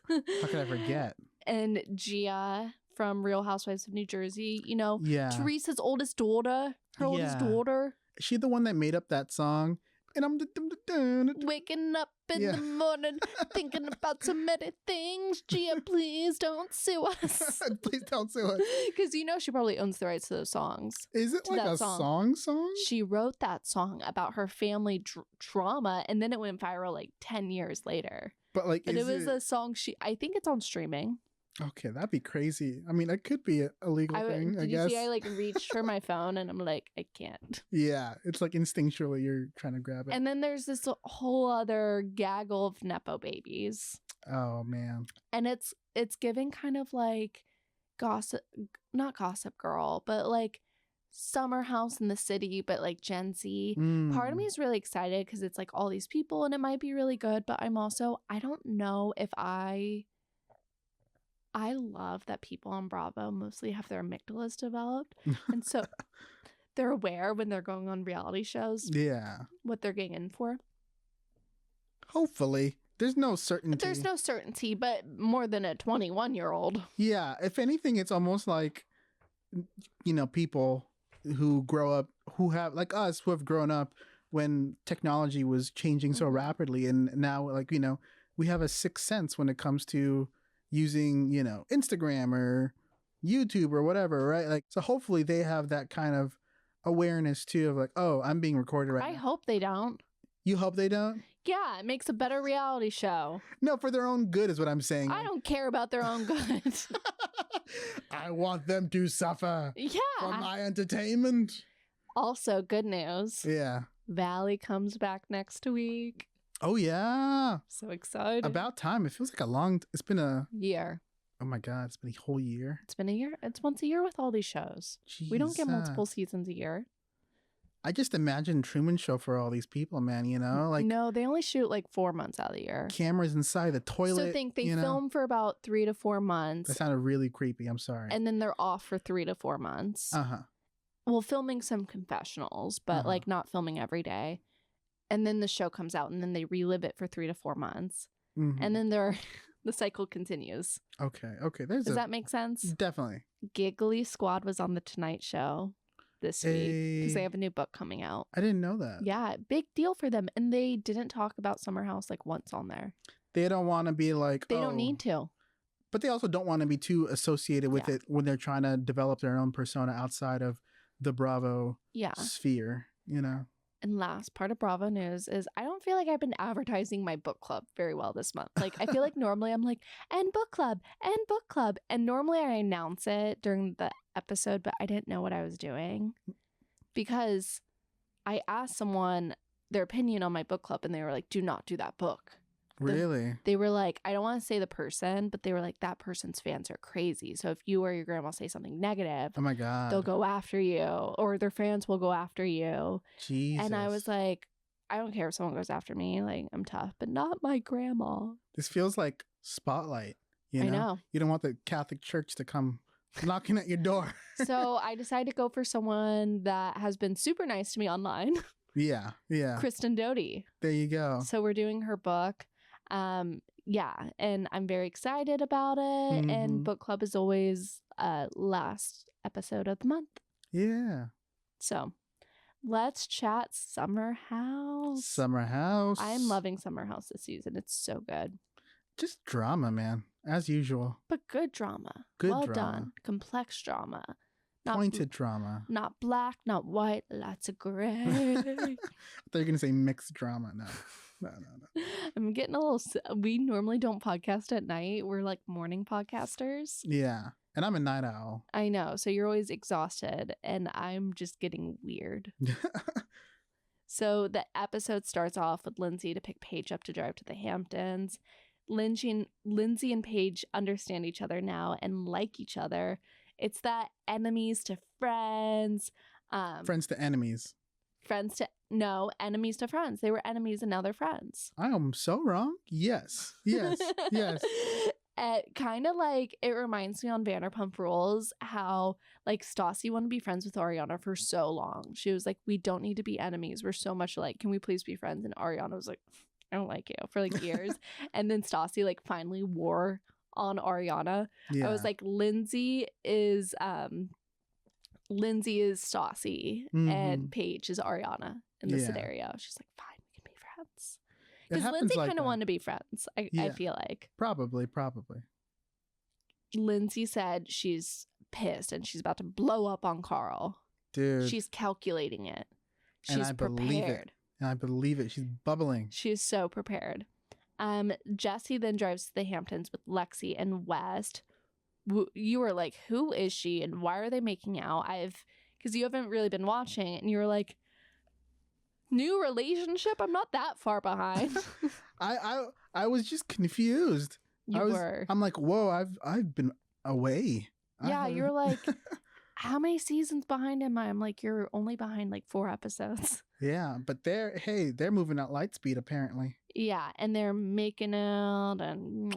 How could I forget? And Gia from Real Housewives of New Jersey. Teresa's oldest daughter. Her oldest daughter. Is she the one that made up that song? And I'm waking up in the morning thinking about so many things. Gia, please don't sue us. Please don't sue us. Because she probably owns the rights to those songs. Is it like a song? She wrote that song about her family trauma, and then it went viral like 10 years later. But it was a song I think it's on streaming. Okay, that'd be crazy. I mean, it could be a legal thing, I guess. Did you see I reached for my phone and I'm like, I can't. Yeah, it's like instinctually you're trying to grab it. And then there's this whole other gaggle of Nepo babies. Oh, man. And it's giving kind of like not Gossip Girl, but like Summer House in the City, but like Gen Z. Part of me is really excited because it's like all these people and it might be really good, but I don't know if I love that people on Bravo mostly have their amygdalas developed. And so they're aware when they're going on reality shows. Yeah. What they're getting in for. Hopefully. There's no certainty. But more than a 21-year-old. Yeah. If anything, it's almost like, people who grow up, who have, like us, who have grown up when technology was changing so rapidly. And now, we have a sixth sense when it comes to using, Instagram or YouTube or whatever, right? Like, so hopefully they have that kind of awareness too of like, oh, I'm being recorded right now. I hope they don't. You hope they don't? Yeah, it makes a better reality show. No, for their own good is what I'm saying. I don't care about their own good. I want them to suffer. Yeah. For my entertainment. Also, good news. Yeah. Valley comes back next week. Oh, yeah. So excited. About time. It feels like it's been a year. Oh my God, it's been a whole year. It's been a year. It's once a year with all these shows. Jesus. We don't get multiple seasons a year. I just imagine Truman Show for all these people, man, Like, no, they only shoot like 4 months out of the year. Cameras inside the toilet. So they film for about 3 to 4 months. That sounded really creepy. I'm sorry. And then they're off for 3 to 4 months. Well, filming some confessionals, but like not filming every day. And then the show comes out and then they relive it for 3 to 4 months. And then the cycle continues. Okay. Does that make sense? Definitely. Giggly Squad was on The Tonight Show. this week because they have a new book coming out. I didn't know that. Yeah, big deal for them. And they didn't talk about Summer House like once on there. They don't want to be like, they don't need to. But they also don't want to be too associated with it when they're trying to develop their own persona outside of the Bravo sphere, you know? And last part of Bravo news is I don't feel like I've been advertising my book club very well this month. Like, I feel like normally I'm like, and book club, and book club. And normally I announce it during the episode, but I didn't know what I was doing because I asked someone their opinion on my book club and they were like, do not do that book. Really? They were like, I don't want to say the person, but they were like, that person's fans are crazy. So if you or your grandma say something negative, oh my God, they'll go after you, or their fans will go after you. Jesus. And I was like, I don't care if someone goes after me. Like, I'm tough, but not my grandma. This feels like Spotlight. You know? I know. You don't want the Catholic Church to come knocking at your door. So I decided to go for someone that has been super nice to me online. Yeah. Kristen Doty. There you go. So we're doing her book. And I'm very excited about it. And book club is always last episode of the month. Yeah. So let's chat Summer House. Summer House. I'm loving Summer House this season. It's so good. Just drama, man, as usual. But good drama. Good well drama. done. Complex drama. Not pointed drama. Not black, not white, lots of gray. I thought you were going to say mixed drama. No. I'm getting a little... We normally don't podcast at night. We're like morning podcasters. Yeah. And I'm a night owl. I know. So you're always exhausted and I'm just getting weird. So the episode starts off with Lindsay to pick Paige up to drive to the Hamptons. Lindsay and Paige understand each other now and like each other. It's that enemies to friends. Friends to enemies. Enemies to friends. They were enemies and now they're friends. I am so wrong. Yes. Kind of like, it reminds me on Vanderpump Rules how like Stassi wanted to be friends with Ariana for so long. She was like, we don't need to be enemies. We're so much alike. Can we please be friends? And Ariana was like, I don't like you, for like years. And then Stassi like finally wore on Ariana. Yeah. I was like, Lindsay is Stassi and Paige is Ariana in this scenario. She's like, fine, we can be friends. Because Lindsay kind of wanted to be friends, I feel like. Probably. Lindsay said she's pissed and she's about to blow up on Carl. Dude. She's calculating it. She's prepared. And I believe it. She's bubbling. She is so prepared. Jesse then drives to the Hamptons with Lexi and West. You were like, who is she and why are they making out? Because you haven't really been watching and you were like, new relationship? I'm not that far behind. I was just confused. I'm like, whoa, I've been away. Yeah, you're like, how many seasons behind am I? I'm like, you're only behind like 4 episodes. Yeah, but they're moving at light speed apparently. Yeah, and they're making out and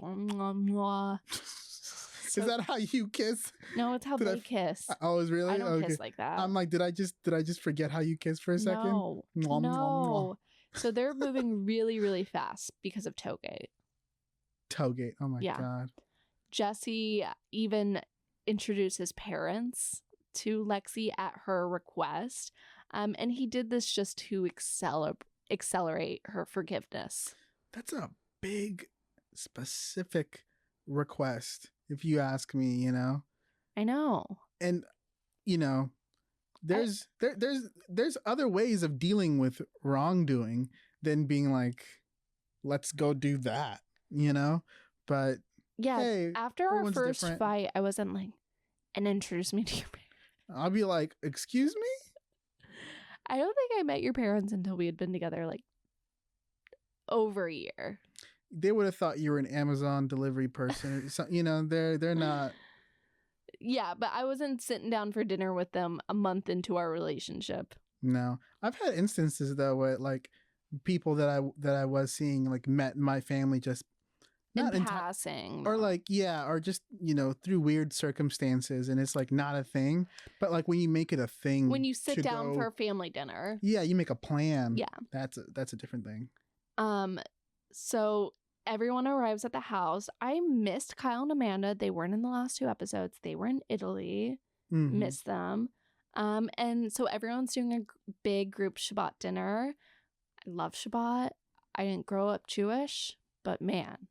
Is that how you kiss? No, it's how they kiss. Oh, is really? I don't kiss like that. I'm like, did I just forget how you kiss for a second? No. So they're moving really, really fast because of Toegate. Oh my God. Jesse even introduced his parents to Lexi at her request. And he did this just to accelerate her forgiveness. That's a big, specific request, if you ask me, you know? I know. And, you know, there's other ways of dealing with wrongdoing than being like, let's go do that, you know? But yeah, hey, after our first fight, I wasn't like, and introduce me to your parents. I'll be like, excuse me? I don't think I met your parents until we had been together like over a year. They would have thought you were an Amazon delivery person. So, you know, they're not. Yeah, but I wasn't sitting down for dinner with them a month into our relationship. No, I've had instances though where like people that I was seeing like met my family just not in passing, or like or just, you know, through weird circumstances, and it's like not a thing. But like when you make it a thing, when you sit down for a family dinner, you make a plan. Yeah, that's a different thing. So everyone arrives at the house. I missed Kyle and Amanda. They weren't in the last 2 episodes. They were in Italy. Missed them. And so everyone's doing a big group Shabbat dinner. I love Shabbat. I didn't grow up Jewish, but man,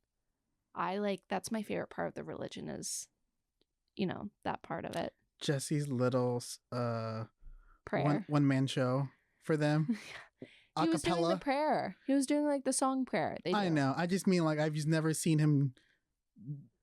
that's my favorite part of the religion is, that part of it. Jesse's little prayer. One man show for them. He was doing the prayer. He was doing like the song prayer. I know. I just mean like I've just never seen him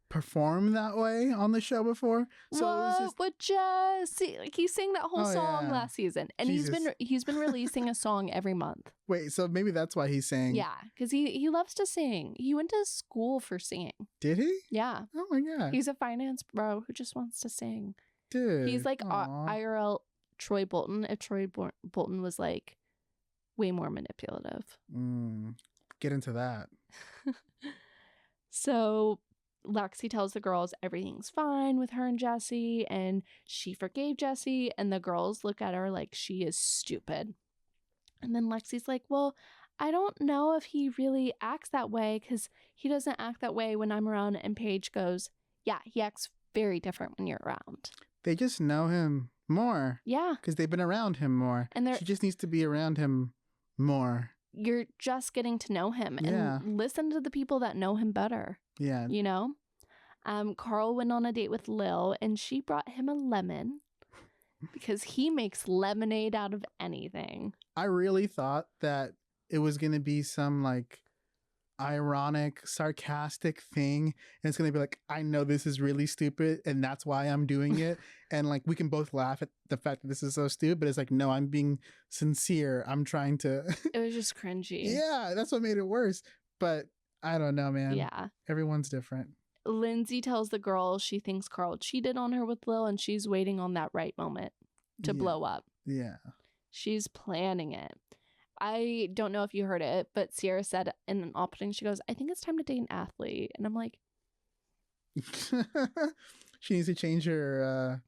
perform that way on the show before. So what it was just... would Jesse? Like he sang that whole song last season, and Jesus. he's been releasing a song every month. Wait, so maybe that's why he's sang. Yeah, because he loves to sing. He went to school for singing. Did he? Yeah. Oh my god. He's a finance bro who just wants to sing. Dude. He's like IRL Troy Bolton. If Troy Bolton was like way more manipulative. Get into that. So Lexi tells the girls everything's fine with her and Jesse, and she forgave Jesse, and the girls look at her like she is stupid. And then Lexi's like, well, I don't know if he really acts that way because he doesn't act that way when I'm around. And Paige goes, yeah, he acts very different when you're around. They just know him more. Yeah. Because they've been around him more. And she just needs to be around him more. You're just getting to know him and listen to the people that know him better. Yeah. Carl went on a date with Lil and she brought him a lemon because he makes lemonade out of anything. I really thought that it was going to be some like ironic, sarcastic thing. And it's going to be like, I know this is really stupid and that's why I'm doing it. And like, we can both laugh at the fact that this is so stupid. But it's like, no, I'm being sincere. I'm trying to. It was just cringy. Yeah, that's what made it worse. But I don't know, man. Yeah. Everyone's different. Lindsay tells the girls she thinks Carl cheated on her with Lil and she's waiting on that right moment to blow up. Yeah. She's planning it. I don't know if you heard it, but Sierra said in an opening, she goes, I think it's time to date an athlete. And I'm like, she needs to change her.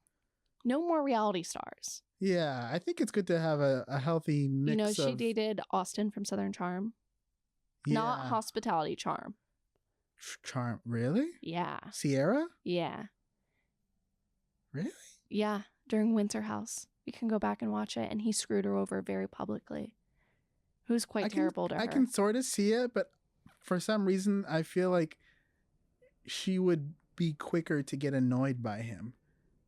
No more reality stars. Yeah, I think it's good to have a healthy mix she dated Austin from Southern Charm. Yeah. Not Hospitality Charm. Charm, really? Yeah. Sierra? Yeah. Really? Yeah, during Winter House. You can go back and watch it, and he screwed her over very publicly. It was quite terrible to her. I can sort of see it, but for some reason, I feel like she would be quicker to get annoyed by him.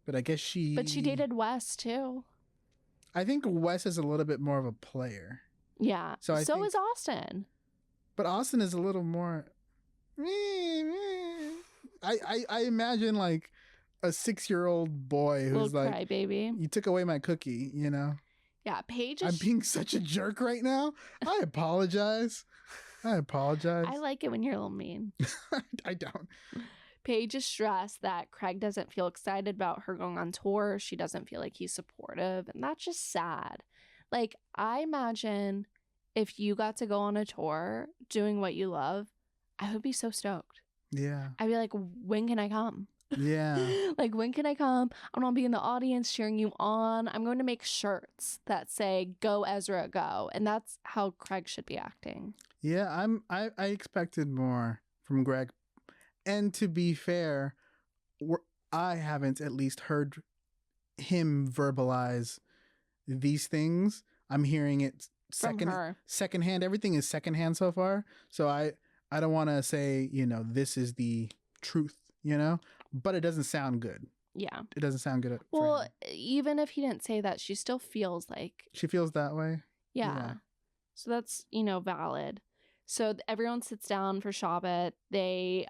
But I guess she... But she dated Wes, too. I think Wes is a little bit more of a player. Yeah. So is Austin. But Austin is a little more... I imagine like a 6-year-old boy who's little like, crybaby. You took away my cookie, Yeah, Paige I'm being such a jerk right now. I apologize. I like it when you're a little mean. I don't. Paige is stressed that Craig doesn't feel excited about her going on tour. She doesn't feel like he's supportive, and that's just sad. Like, I imagine if you got to go on a tour doing what you love, I would be so stoked. Yeah. I'd be like, when can I come? Yeah. Like, when can I come? I'm going to be in the audience cheering you on. I'm going to make shirts that say, go Ezra, go. And that's how Craig should be acting. Yeah, I expected more from Greg. And to be fair, I haven't at least heard him verbalize these things. I'm hearing it secondhand. Everything is secondhand so far. So I don't want to say, this is the truth, but it doesn't sound good. Yeah. It doesn't sound good. Well, even if he didn't say that, she still feels like... She feels that way? Yeah. So that's, valid. So everyone sits down for Shabbat. They,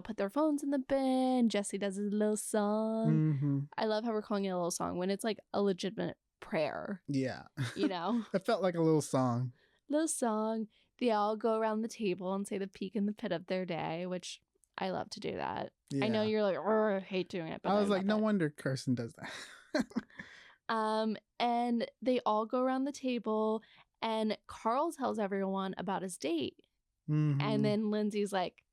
put their phones in the bin. Jesse does his little song. Mm-hmm. I love how we're calling it a little song when it's like a legitimate prayer. Yeah. It felt like a little song. Little song. They all go around the table and say the peak and the pit of their day, which I love to do that. Yeah. I know you're like, I hate doing it. But I was like, no wonder Carson does that. And they all go around the table. And Carl tells everyone about his date. Mm-hmm. And then Lindsay's like,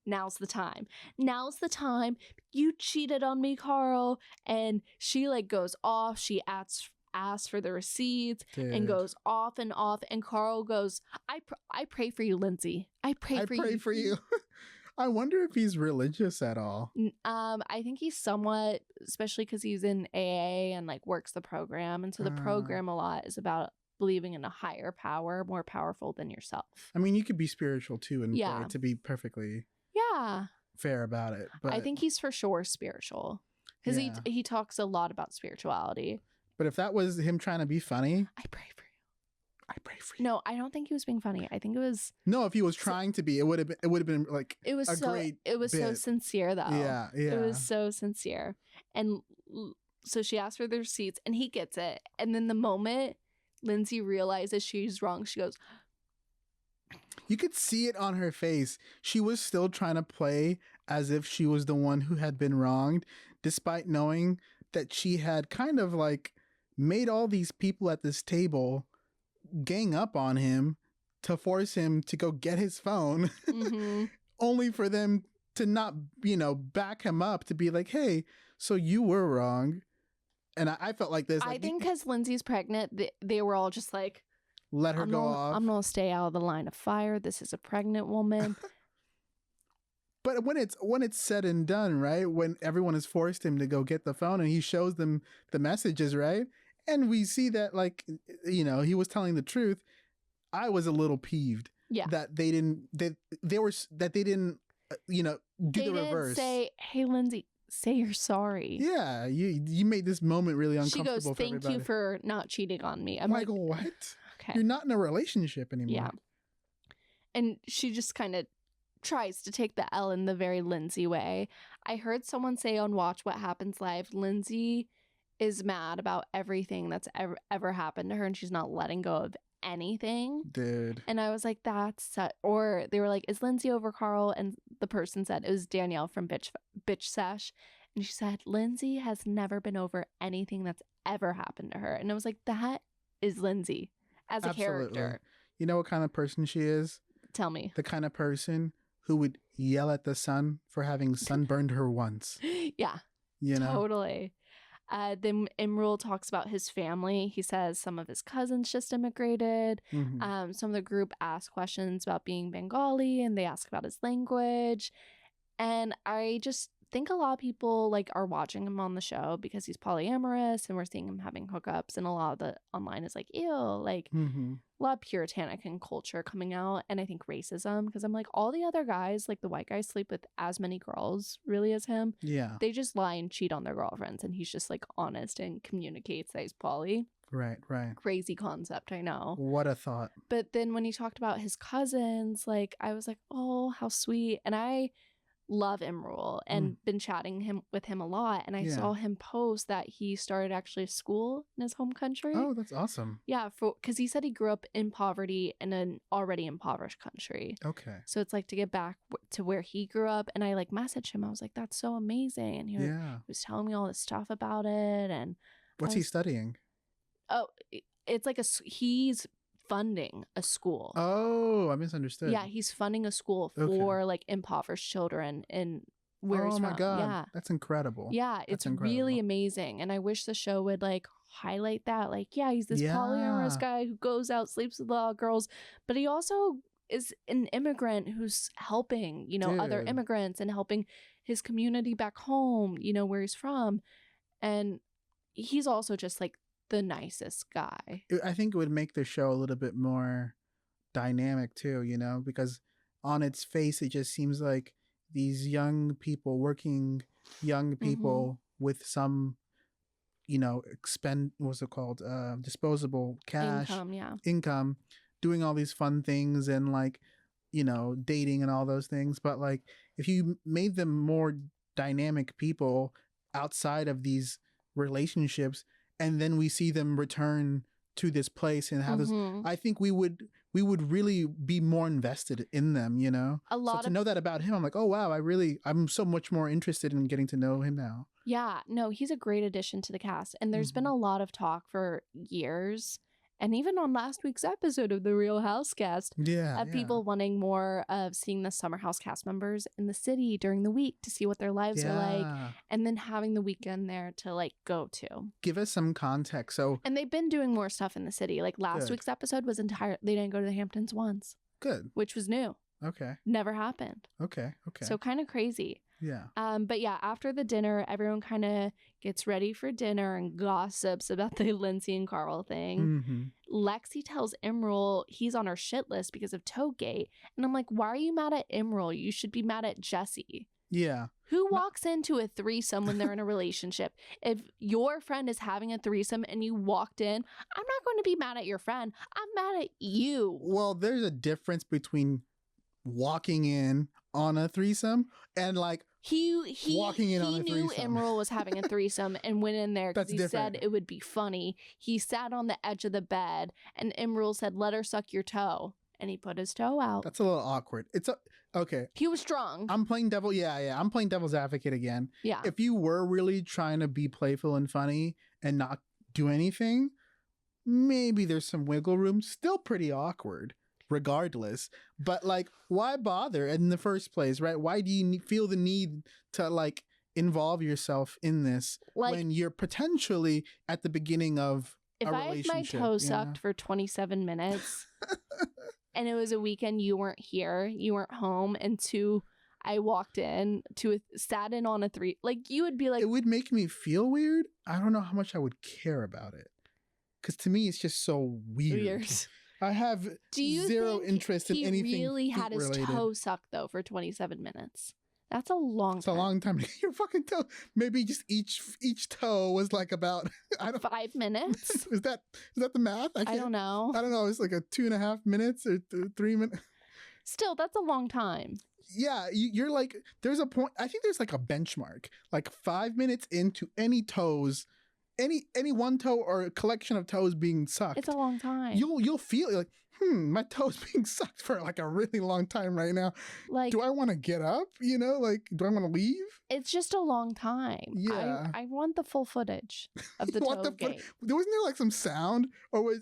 now's the time. Now's the time. You cheated on me, Carl. And she like goes off. She asks for the receipts. Dude. And goes off. And Carl goes, I pray for you, Lindsay. I pray for you. I wonder if he's religious at all. I think he's somewhat, especially because he's in AA and like works the program. And so the program a lot is about believing in a higher power, more powerful than yourself. I mean, you could be spiritual too and pray, to be perfectly fair about it. But I think he's for sure spiritual because he talks a lot about spirituality. But if that was him trying to be funny, I pray for you. I pray for you. No, I don't think he was being funny. I think it was if he was trying to be, it would have been like it was great bit. So sincere though. Yeah. It was so sincere. And so she asked for the receipts and he gets it. And then the moment Lindsay realizes she's wrong, she goes. You could see it on her face. She was still trying to play as if she was the one who had been wronged, despite knowing that she had kind of like made all these people at this table gang up on him to force him to go get his phone, only for them to not, back him up to be like, hey, so you were wrong. And I felt like this. I think because Lindsay's pregnant, they were all just like, let her go off. I'm going to stay out of the line of fire. This is a pregnant woman. But when it's said and done, right? When everyone has forced him to go get the phone and he shows them the messages, right? And we see that, like, he was telling the truth. I was a little peeved that they didn't do the reverse. Say, hey, Lindsay, say you're sorry. Yeah, you made this moment really uncomfortable. She goes, thank you for not cheating on me. I'm like, what? Okay. You're not in a relationship anymore. Yeah. And she just kind of tries to take the L in the very Lindsay way. I heard someone say on Watch What Happens Live, Lindsay is mad about everything that's ever happened to her and she's not letting go of anything. Dude. And I was like, or they were like, is Lindsay over Carl? And the person said, it was Danielle from Bitch Sesh. And she said, Lindsay has never been over anything that's ever happened to her. And I was like, that is Lindsay as a character. You know what kind of person she is? Tell me. The kind of person who would yell at the sun for having sunburned her once. Yeah. Totally. Then Imrul talks about his family. He says some of his cousins just immigrated. Some of the group ask questions about being Bengali and they ask about his language. And I just think a lot of people like are watching him on the show because he's polyamorous and we're seeing him having hookups, and a lot of the online is like, ew, like a lot of puritanic and culture coming out, and I think racism, because I'm like, all the other guys, like the white guys, sleep with as many girls really as him. Yeah, they just lie and cheat on their girlfriends, and he's just like honest and communicates that he's poly. Right. Crazy concept, I know. What a thought. But then when he talked about his cousins, like I was like, oh, how sweet. And I love Imrul and been chatting with him a lot, and I saw him post that he started actually a school in his home country. Oh, that's awesome. Yeah, because he said he grew up in poverty in an already impoverished country. Okay. So it's like to get back to where he grew up, and I like messaged him. I was like, that's so amazing. And he was telling me all this stuff about it. And what's he studying? Oh, it's like he's funding a school. Oh, I misunderstood. Yeah, he's funding a school for like impoverished children in where he's from. Oh my God. Yeah. That's incredible. Yeah, it's really amazing. And I wish the show would like highlight that. Like, yeah, he's this polyamorous guy who goes out, sleeps with a lot of girls, but he also is an immigrant who's helping, other immigrants and helping his community back home, where he's from. And he's also just like the nicest guy. I think it would make the show a little bit more dynamic too, because on its face it just seems like these working young people with some disposable cash income, doing all these fun things and like dating and all those things. But like if you made them more dynamic people outside of these relationships, and then we see them return to this place and have this, I think we would really be more invested in them, to know that about him, I'm like, oh wow, I'm so much more interested in getting to know him now. Yeah, no, he's a great addition to the cast. And there's been a lot of talk for years, and even on last week's episode of the Real House cast, of people wanting more of seeing the Summer House cast members in the city during the week to see what their lives are like, and then having the weekend there to like go to. Give us some context. And they've been doing more stuff in the city. Like last week's episode was they didn't go to the Hamptons once. Good. Which was new. Okay. Never happened. Okay. So kind of crazy. Yeah. But yeah, after the dinner, everyone kind of gets ready for dinner and gossips about the Lindsay and Carl thing. Mm-hmm. Lexi tells Emerald he's on her shit list because of Toadgate. And I'm like, why are you mad at Emerald? You should be mad at Jesse. Yeah. Who walks into a threesome when they're in a relationship? If your friend is having a threesome and you walked in, I'm not going to be mad at your friend. I'm mad at you. Well, there's a difference between walking in on a threesome and like walking in on a threesome. He knew Emerald was having a threesome and went in there because he said it would be funny. He sat on the edge of the bed and Emerald said, let her suck your toe. And he put his toe out. That's a little awkward. Okay. He was drunk. I'm playing I'm playing devil's advocate again. Yeah. If you were really trying to be playful and funny and not do anything, maybe there's some wiggle room. Still pretty awkward, regardless. But like, why bother in the first place, right? Why do you feel the need to like involve yourself in this when you're potentially at the beginning of a relationship? If I had my toe sucked for 27 minutes and it was a weekend, you weren't here, you weren't home, and I walked in sat in on a three, like you would be like, it would make me feel weird. I don't know how much I would care about it. Because to me, it's just so weird. I have zero interest in anything. He really had his toe sucked though for 27 minutes. That's a long time. It's a long time to get your fucking toe. Maybe just each toe was like about 5 minutes. Is that the math? I don't know. I don't know. It's like a 2.5 minutes or 3 minutes. Still, that's a long time. Yeah, you're like, there's a point. I think there's like a benchmark, like 5 minutes into any toes, any one toe or a collection of toes being sucked. It's a long time. You'll feel like, my toe's being sucked for like a really long time right now. Like, do I want to get up? You know, like, do I want to leave? It's just a long time. Yeah. I want the full footage of the toe gate. Wasn't there like some sound? Or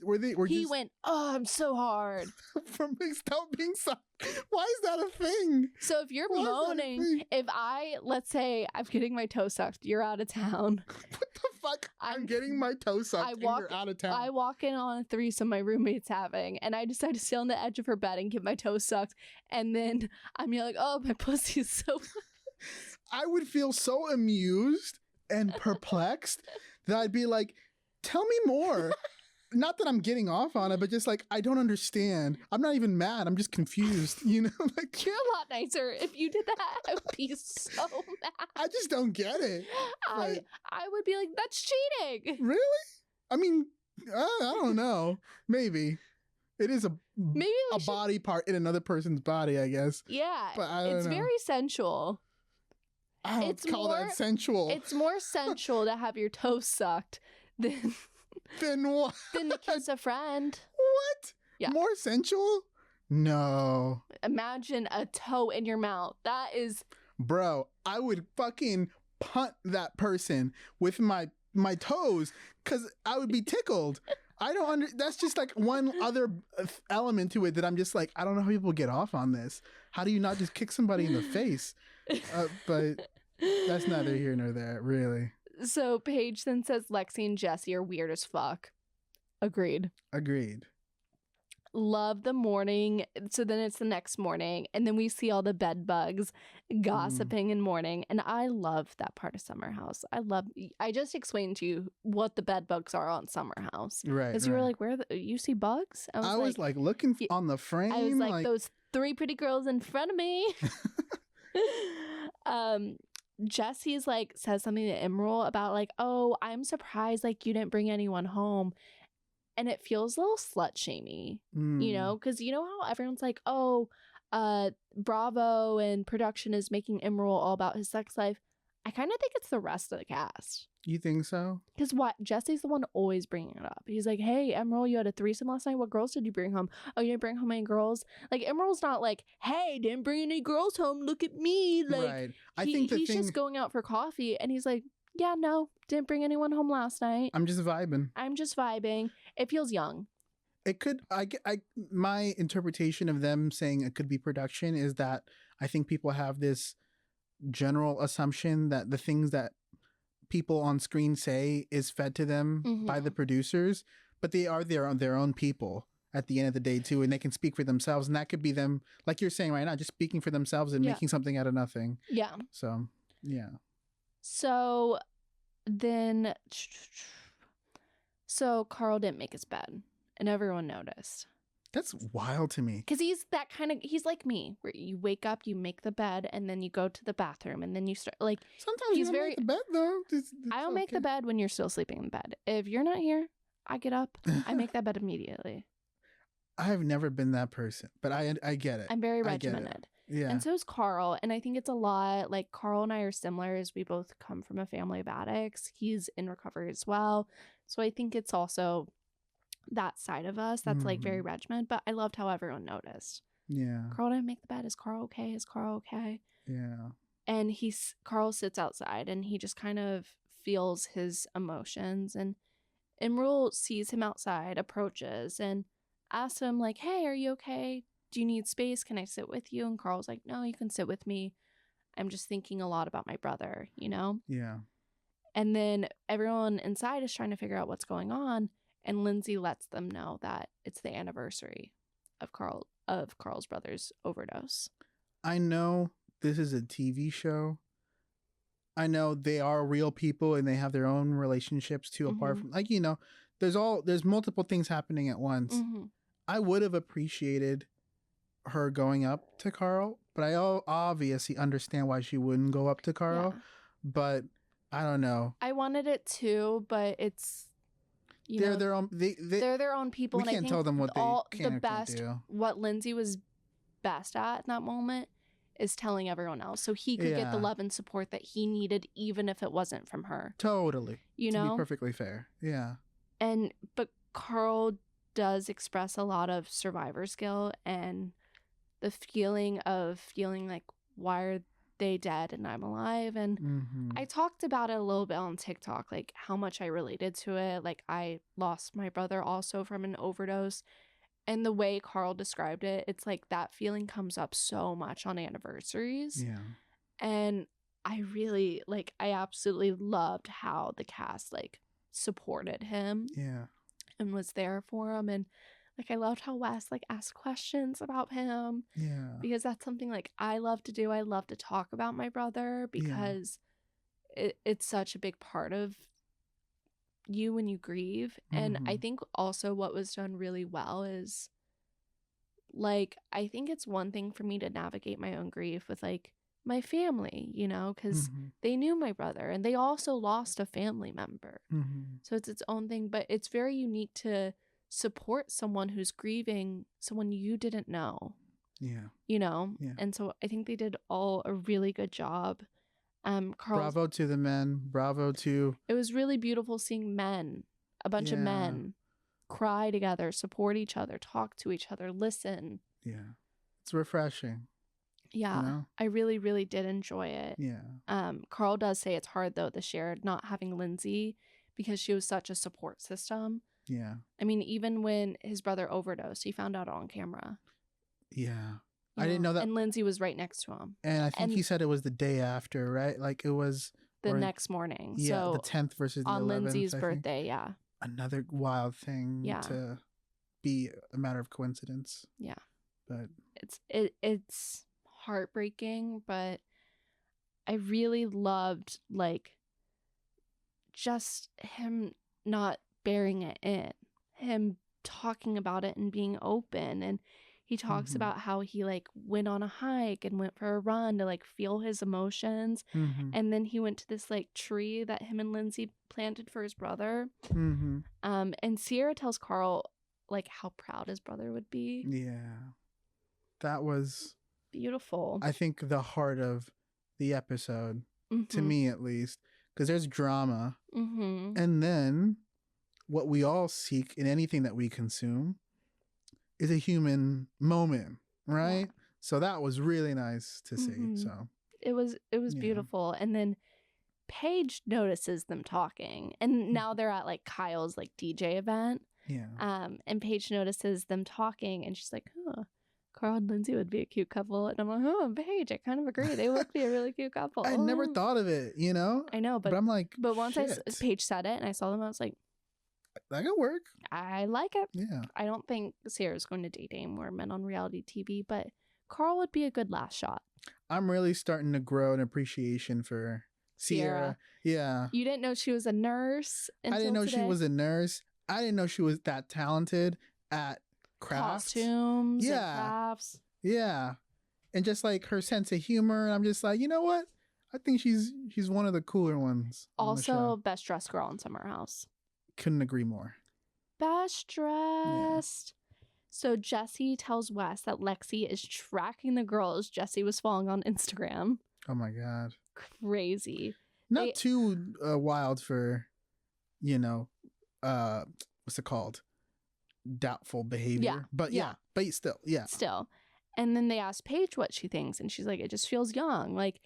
he went, oh, I'm so hard. From his toe being sucked. Why is that a thing? So if you're moaning, let's say I'm getting my toe sucked, you're out of town. What the fuck? I'm getting my toe sucked and you're out of town. I walk in on a threesome my roommate's having, and I decide to sit on the edge of her bed and get my toe sucked. And then I'm like, oh, my pussy's so... I would feel so amused and perplexed that I'd be like, tell me more. Not that I'm getting off on it, but just like, I don't understand. I'm not even mad. I'm just confused, you know? Like, you're a lot nicer. If you did that, I would be so mad. I just don't get it. I would be like, that's cheating. Really? I mean, I don't know. Maybe. It is a body part in another person's body, I guess. Yeah. But I don't know. Very sensual. I don't call that sensual. It's more sensual to have your toe sucked than... Then what? Than to kiss a friend. What? Yeah. More sensual? No. Imagine a toe in your mouth. That is... Bro, I would fucking punt that person with my toes because I would be tickled. That's just like one other element to it that I'm just like, I don't know how people get off on this. How do you not just kick somebody in the face? But that's neither here nor there, really. So Paige then says Lexi and Jesse are weird as fuck. Agreed. Love the morning. So then it's the next morning, and then we see all the bed bugs gossiping in morning, and I love that part of Summer House. I just explained to you what the bed bugs are on Summer House. Right. Because you were like, you see bugs? I was like looking on the frame. I was like, those three pretty girls in front of me. Jesse's like says something to Emerald about like, oh, I'm surprised like you didn't bring anyone home, and it feels a little slut shamey, you know, because you know how everyone's like, oh, Bravo and production is making Emerald all about his sex life. I kind of think it's the rest of the cast. You think so? Because Jesse's the one always bringing it up. He's like, hey, Emerald, you had a threesome last night. What girls did you bring home? Oh, you didn't bring home any girls? Like, Emerald's not like, hey, didn't bring any girls home. Look at me. Like, right. I think he's just going out for coffee. And he's like, yeah, no, didn't bring anyone home last night. I'm just vibing. It feels young. It could, my interpretation of them saying it could be production is that I think people have this general assumption that the things that people on screen say is fed to them by the producers, but they are their own people. at the end of the day too, and they can speak for themselves, and that could be them, like you're saying right now, just speaking for themselves and making something out of nothing. Yeah. So yeah. So then, so Carl didn't make his bed, and everyone noticed. That's wild to me. Because he's that kind of, he's like me, where you wake up, you make the bed, and then you go to the bathroom, and then you start, like, sometimes you don't make the bed, though. I don't make the bed when you're still sleeping in bed. If you're not here, I get up, I make that bed immediately. I've never been that person, but I get it. I'm very regimented. Yeah. And so is Carl. And I think it's a lot, like, Carl and I are similar as we both come from a family of addicts. He's in recovery as well. So I think it's also that side of us that's like very regimented, but I loved how everyone noticed. Yeah. Carl didn't make the bed. Is Carl okay? Is Carl okay? Yeah. And Carl sits outside and he just kind of feels his emotions, and Emerald sees him outside, approaches and asks him like, hey, are you okay? Do you need space? Can I sit with you? And Carl's like, no, you can sit with me. I'm just thinking a lot about my brother, you know? Yeah. And then everyone inside is trying to figure out what's going on. And Lindsay lets them know that it's the anniversary of Carl's brother's overdose. I know this is a TV show. I know they are real people and they have their own relationships too, apart from, like, you know, there's multiple things happening at once. I would have appreciated her going up to Carl, but I obviously understand why she wouldn't go up to Carl. Yeah. But I don't know. I wanted it too, but it's, they're their own. They're their own people. We can't tell them what they can do. What Lindsay was best at in that moment is telling everyone else, so he could get the love and support that he needed, even if it wasn't from her. Totally. To be perfectly fair. Yeah. But Carl does express a lot of survivor skill and the feeling like, why are they dead and I'm alive? And I talked about it a little bit on TikTok, like how much I related to it. Like, I lost my brother also from an overdose, and the way Carl described it, it's like that feeling comes up so much on anniversaries. Yeah. And I absolutely loved how the cast like supported him. Yeah. And was there for him. And like, I loved how Wes like asked questions about him. Yeah. Because that's something like I love to do. I love to talk about my brother because it's such a big part of you when you grieve. And I think also what was done really well is, like, I think it's one thing for me to navigate my own grief with like my family, you know, because they knew my brother and they also lost a family member. So it's its own thing, but it's very unique to support someone who's grieving someone you didn't know. Yeah. You know? Yeah. And so I think they did all a really good job. Bravo to the men. Bravo to... It was really beautiful seeing a bunch of men cry together, support each other, talk to each other, listen. Yeah. It's refreshing. Yeah. You know? I really, really did enjoy it. Yeah. Carl does say it's hard, though, not having Lindsay, because she was such a support system. Yeah. I mean, even when his brother overdosed, he found out on camera. Yeah. I didn't know that. And Lindsay was right next to him. And I think he said it was the day after, right? Like, it was... The next morning. Yeah, so the 10th versus the 11th. On Lindsay's birthday, yeah. Another wild thing to be a matter of coincidence. Yeah. But... It's heartbreaking, but I really loved, like, just him not bearing it in. Him talking about it and being open, and he talks about how he like went on a hike and went for a run to like feel his emotions, and then he went to this like tree that him and Lindsay planted for his brother. And Sierra tells Carl like how proud his brother would be. Yeah, that was beautiful. I think the heart of the episode, to me at least, because there's drama, and then what we all seek in anything that we consume is a human moment, right? Yeah. So that was really nice to see. So it was beautiful. And then Paige notices them talking, and now they're at like Kyle's like DJ event. Yeah. And Paige notices them talking, and she's like, "Oh, Carl and Lindsay would be a cute couple." And I'm like, "Oh, Paige, I kind of agree. They would be a really cute couple." I never thought of it, you know. I know, but I'm like, but once Paige said it, and I saw them, I was like, That could work. I like it. Yeah. I don't think Sierra's going to date any more men on reality TV, but Carl would be a good last shot. I'm really starting to grow an appreciation for Sierra. Yeah. You didn't know she was a nurse until I didn't know today? she was a nurse. I didn't know she was that talented at crafts. Costumes and crafts. Yeah. And just like her sense of humor. I'm just like, you know what? I think she's one of the cooler ones. Also, best dressed girl in Summer House. Couldn't agree more. Best dressed. Yeah. So Jesse tells Wes that Lexi is tracking the girls Jesse was following on Instagram. Oh my God. Crazy. Not too wild for, what's it called? Doubtful behavior. Yeah. But still, yeah. Still. And then they asked Paige what she thinks, and she's like, it just feels young. Like,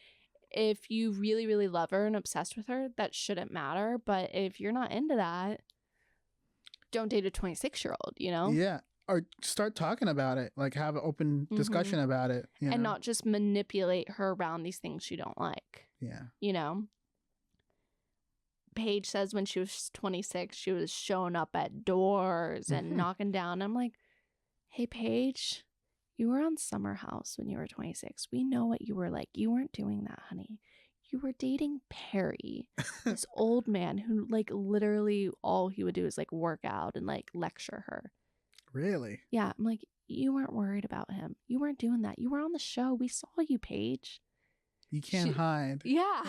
if you really, really love her and obsessed with her, that shouldn't matter. But if you're not into that, don't date a 26-year-old, Yeah. Or start talking about it. Like, have an open discussion about it. And not just manipulate her around these things you don't like. Yeah. Paige says when she was 26, she was showing up at doors and knocking down. I'm like, hey, Paige, you were on Summer House when you were 26. We know what you were like. You weren't doing that, honey. You were dating Perry, this old man who, like, literally all he would do is, like, work out and, like, lecture her. Really? Yeah. I'm like, you weren't worried about him. You weren't doing that. You were on the show. We saw you, Paige. You can't hide. Yeah.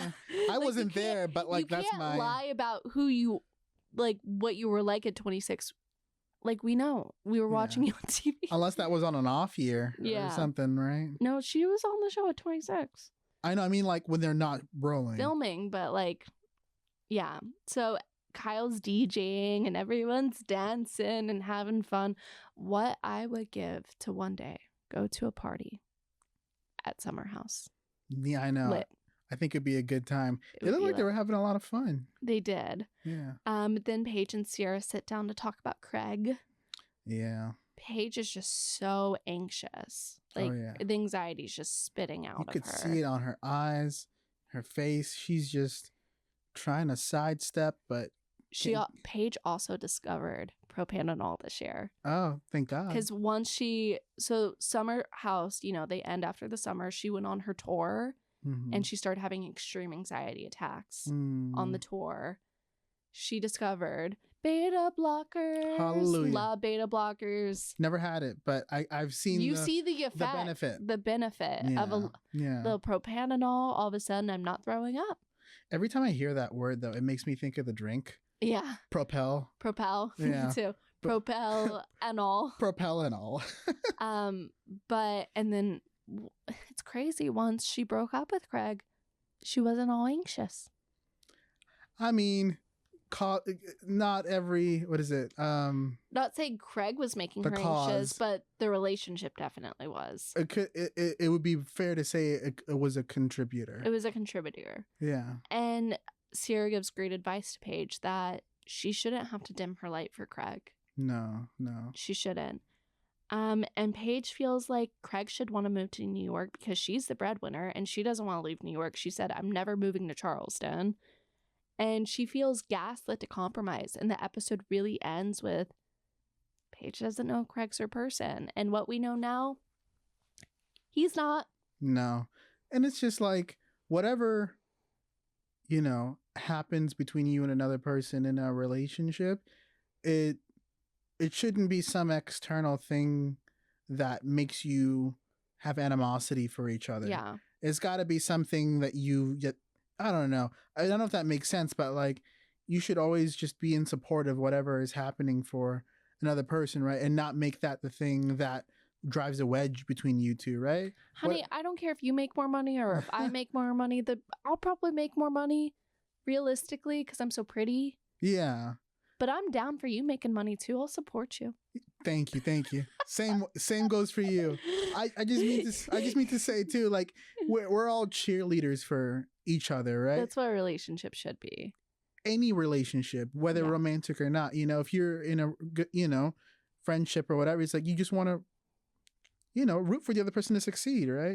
I wasn't there, but, like, that's my... You can't lie about who you, like, what you were like at 26. Like, we know. We were watching you on TV. Unless that was on an off year or something, right? No, she was on the show at 26. I know. I mean, like, when they're not rolling. Filming, but, like, yeah. So Kyle's DJing and everyone's dancing and having fun. What I would give to one day go to a party at Summer House. Yeah, I know. Lit. I think it'd be a good time. They looked like they were having a lot of fun. They did. Yeah. Then Paige and Sierra sit down to talk about Craig. Yeah. Paige is just so anxious. Like, the anxiety's just spitting out of her. You could see it on her eyes, her face. She's just trying to sidestep, but... Paige also discovered propanol this year. Oh, thank God. Because so Summer House, they end after the summer. She went on her tour. And she started having extreme anxiety attacks on the tour. She discovered beta blockers. Hallelujah. Love beta blockers. Never had it, but I've seen the effect, the benefit of a little propanol. All of a sudden, I'm not throwing up. Every time I hear that word, though, it makes me think of the drink. Yeah. Propel. Yeah. Me too. Propel and all. Propel and all. And then it's crazy. Once she broke up with Craig, she wasn't all anxious. I mean, not every, what is it? Not saying Craig was making her anxious, but the relationship definitely was. It would be fair to say it was a contributor. It was a contributor. Yeah. And Sierra gives great advice to Paige that she shouldn't have to dim her light for Craig. No. She shouldn't. And Paige feels like Craig should want to move to New York because she's the breadwinner and she doesn't want to leave New York. She said, I'm never moving to Charleston. And she feels gaslit to compromise. And the episode really ends with Paige doesn't know Craig's her person. And what we know now, he's not. No. And it's just like, whatever, happens between you and another person in a relationship, it shouldn't be some external thing that makes you have animosity for each other. Yeah. It's got to be something that I don't know. I don't know if that makes sense, but like you should always just be in support of whatever is happening for another person, right? And not make that the thing that drives a wedge between you two, right? Honey, I don't care if you make more money or if I make more money. I'll probably make more money realistically because I'm so pretty. Yeah. But I'm down for you making money too. I'll support you. Thank you. Same goes for you. I just mean to say too, like we're all cheerleaders for each other, right? That's what a relationship should be. Any relationship, whether romantic or not, if you're in a friendship or whatever, it's like you just want to root for the other person to succeed, right?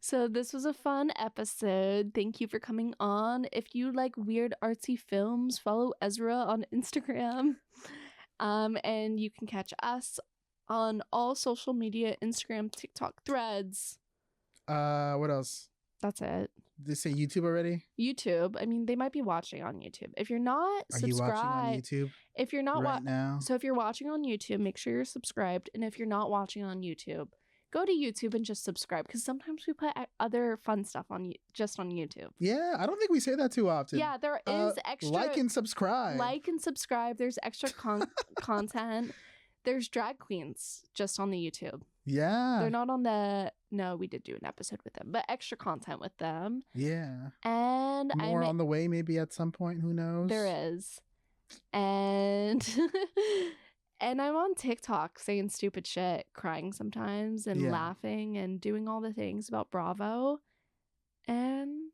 So So this was a fun episode. Thank you for coming on. If you like weird artsy films, follow Ezra on Instagram. And you can catch us on all social media, Instagram, TikTok, Threads. What else? That's it. Did they say YouTube already? YouTube. I mean, they might be watching on YouTube. If you're not Are you watching on subscribed, YouTube if you're not right now? So if you're watching on YouTube, make sure you're subscribed. And if you're not watching on YouTube, go to YouTube and just subscribe, because sometimes we put other fun stuff on just on YouTube. Yeah, I don't think we say that too often. Yeah, there is extra. Like and subscribe. Like and subscribe. There's extra content. There's drag queens just on the YouTube. Yeah. They're not on the... No, we did do an episode with them, but extra content with them. Yeah. And more on the way maybe at some point. Who knows? There is. And... And I'm on TikTok saying stupid shit, crying sometimes and laughing and doing all the things about Bravo. And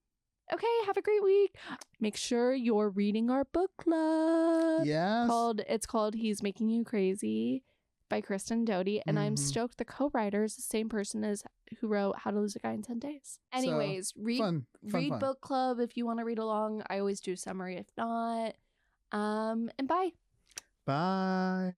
okay, have a great week. Make sure you're reading our book club. Yes. It's called He's Making You Crazy by Kristen Doty. And I'm stoked the co-writer is the same person as who wrote How to Lose a Guy in 10 Days. Anyways, so, read fun. book club if you want to read along. I always do summary if not. And bye. Bye.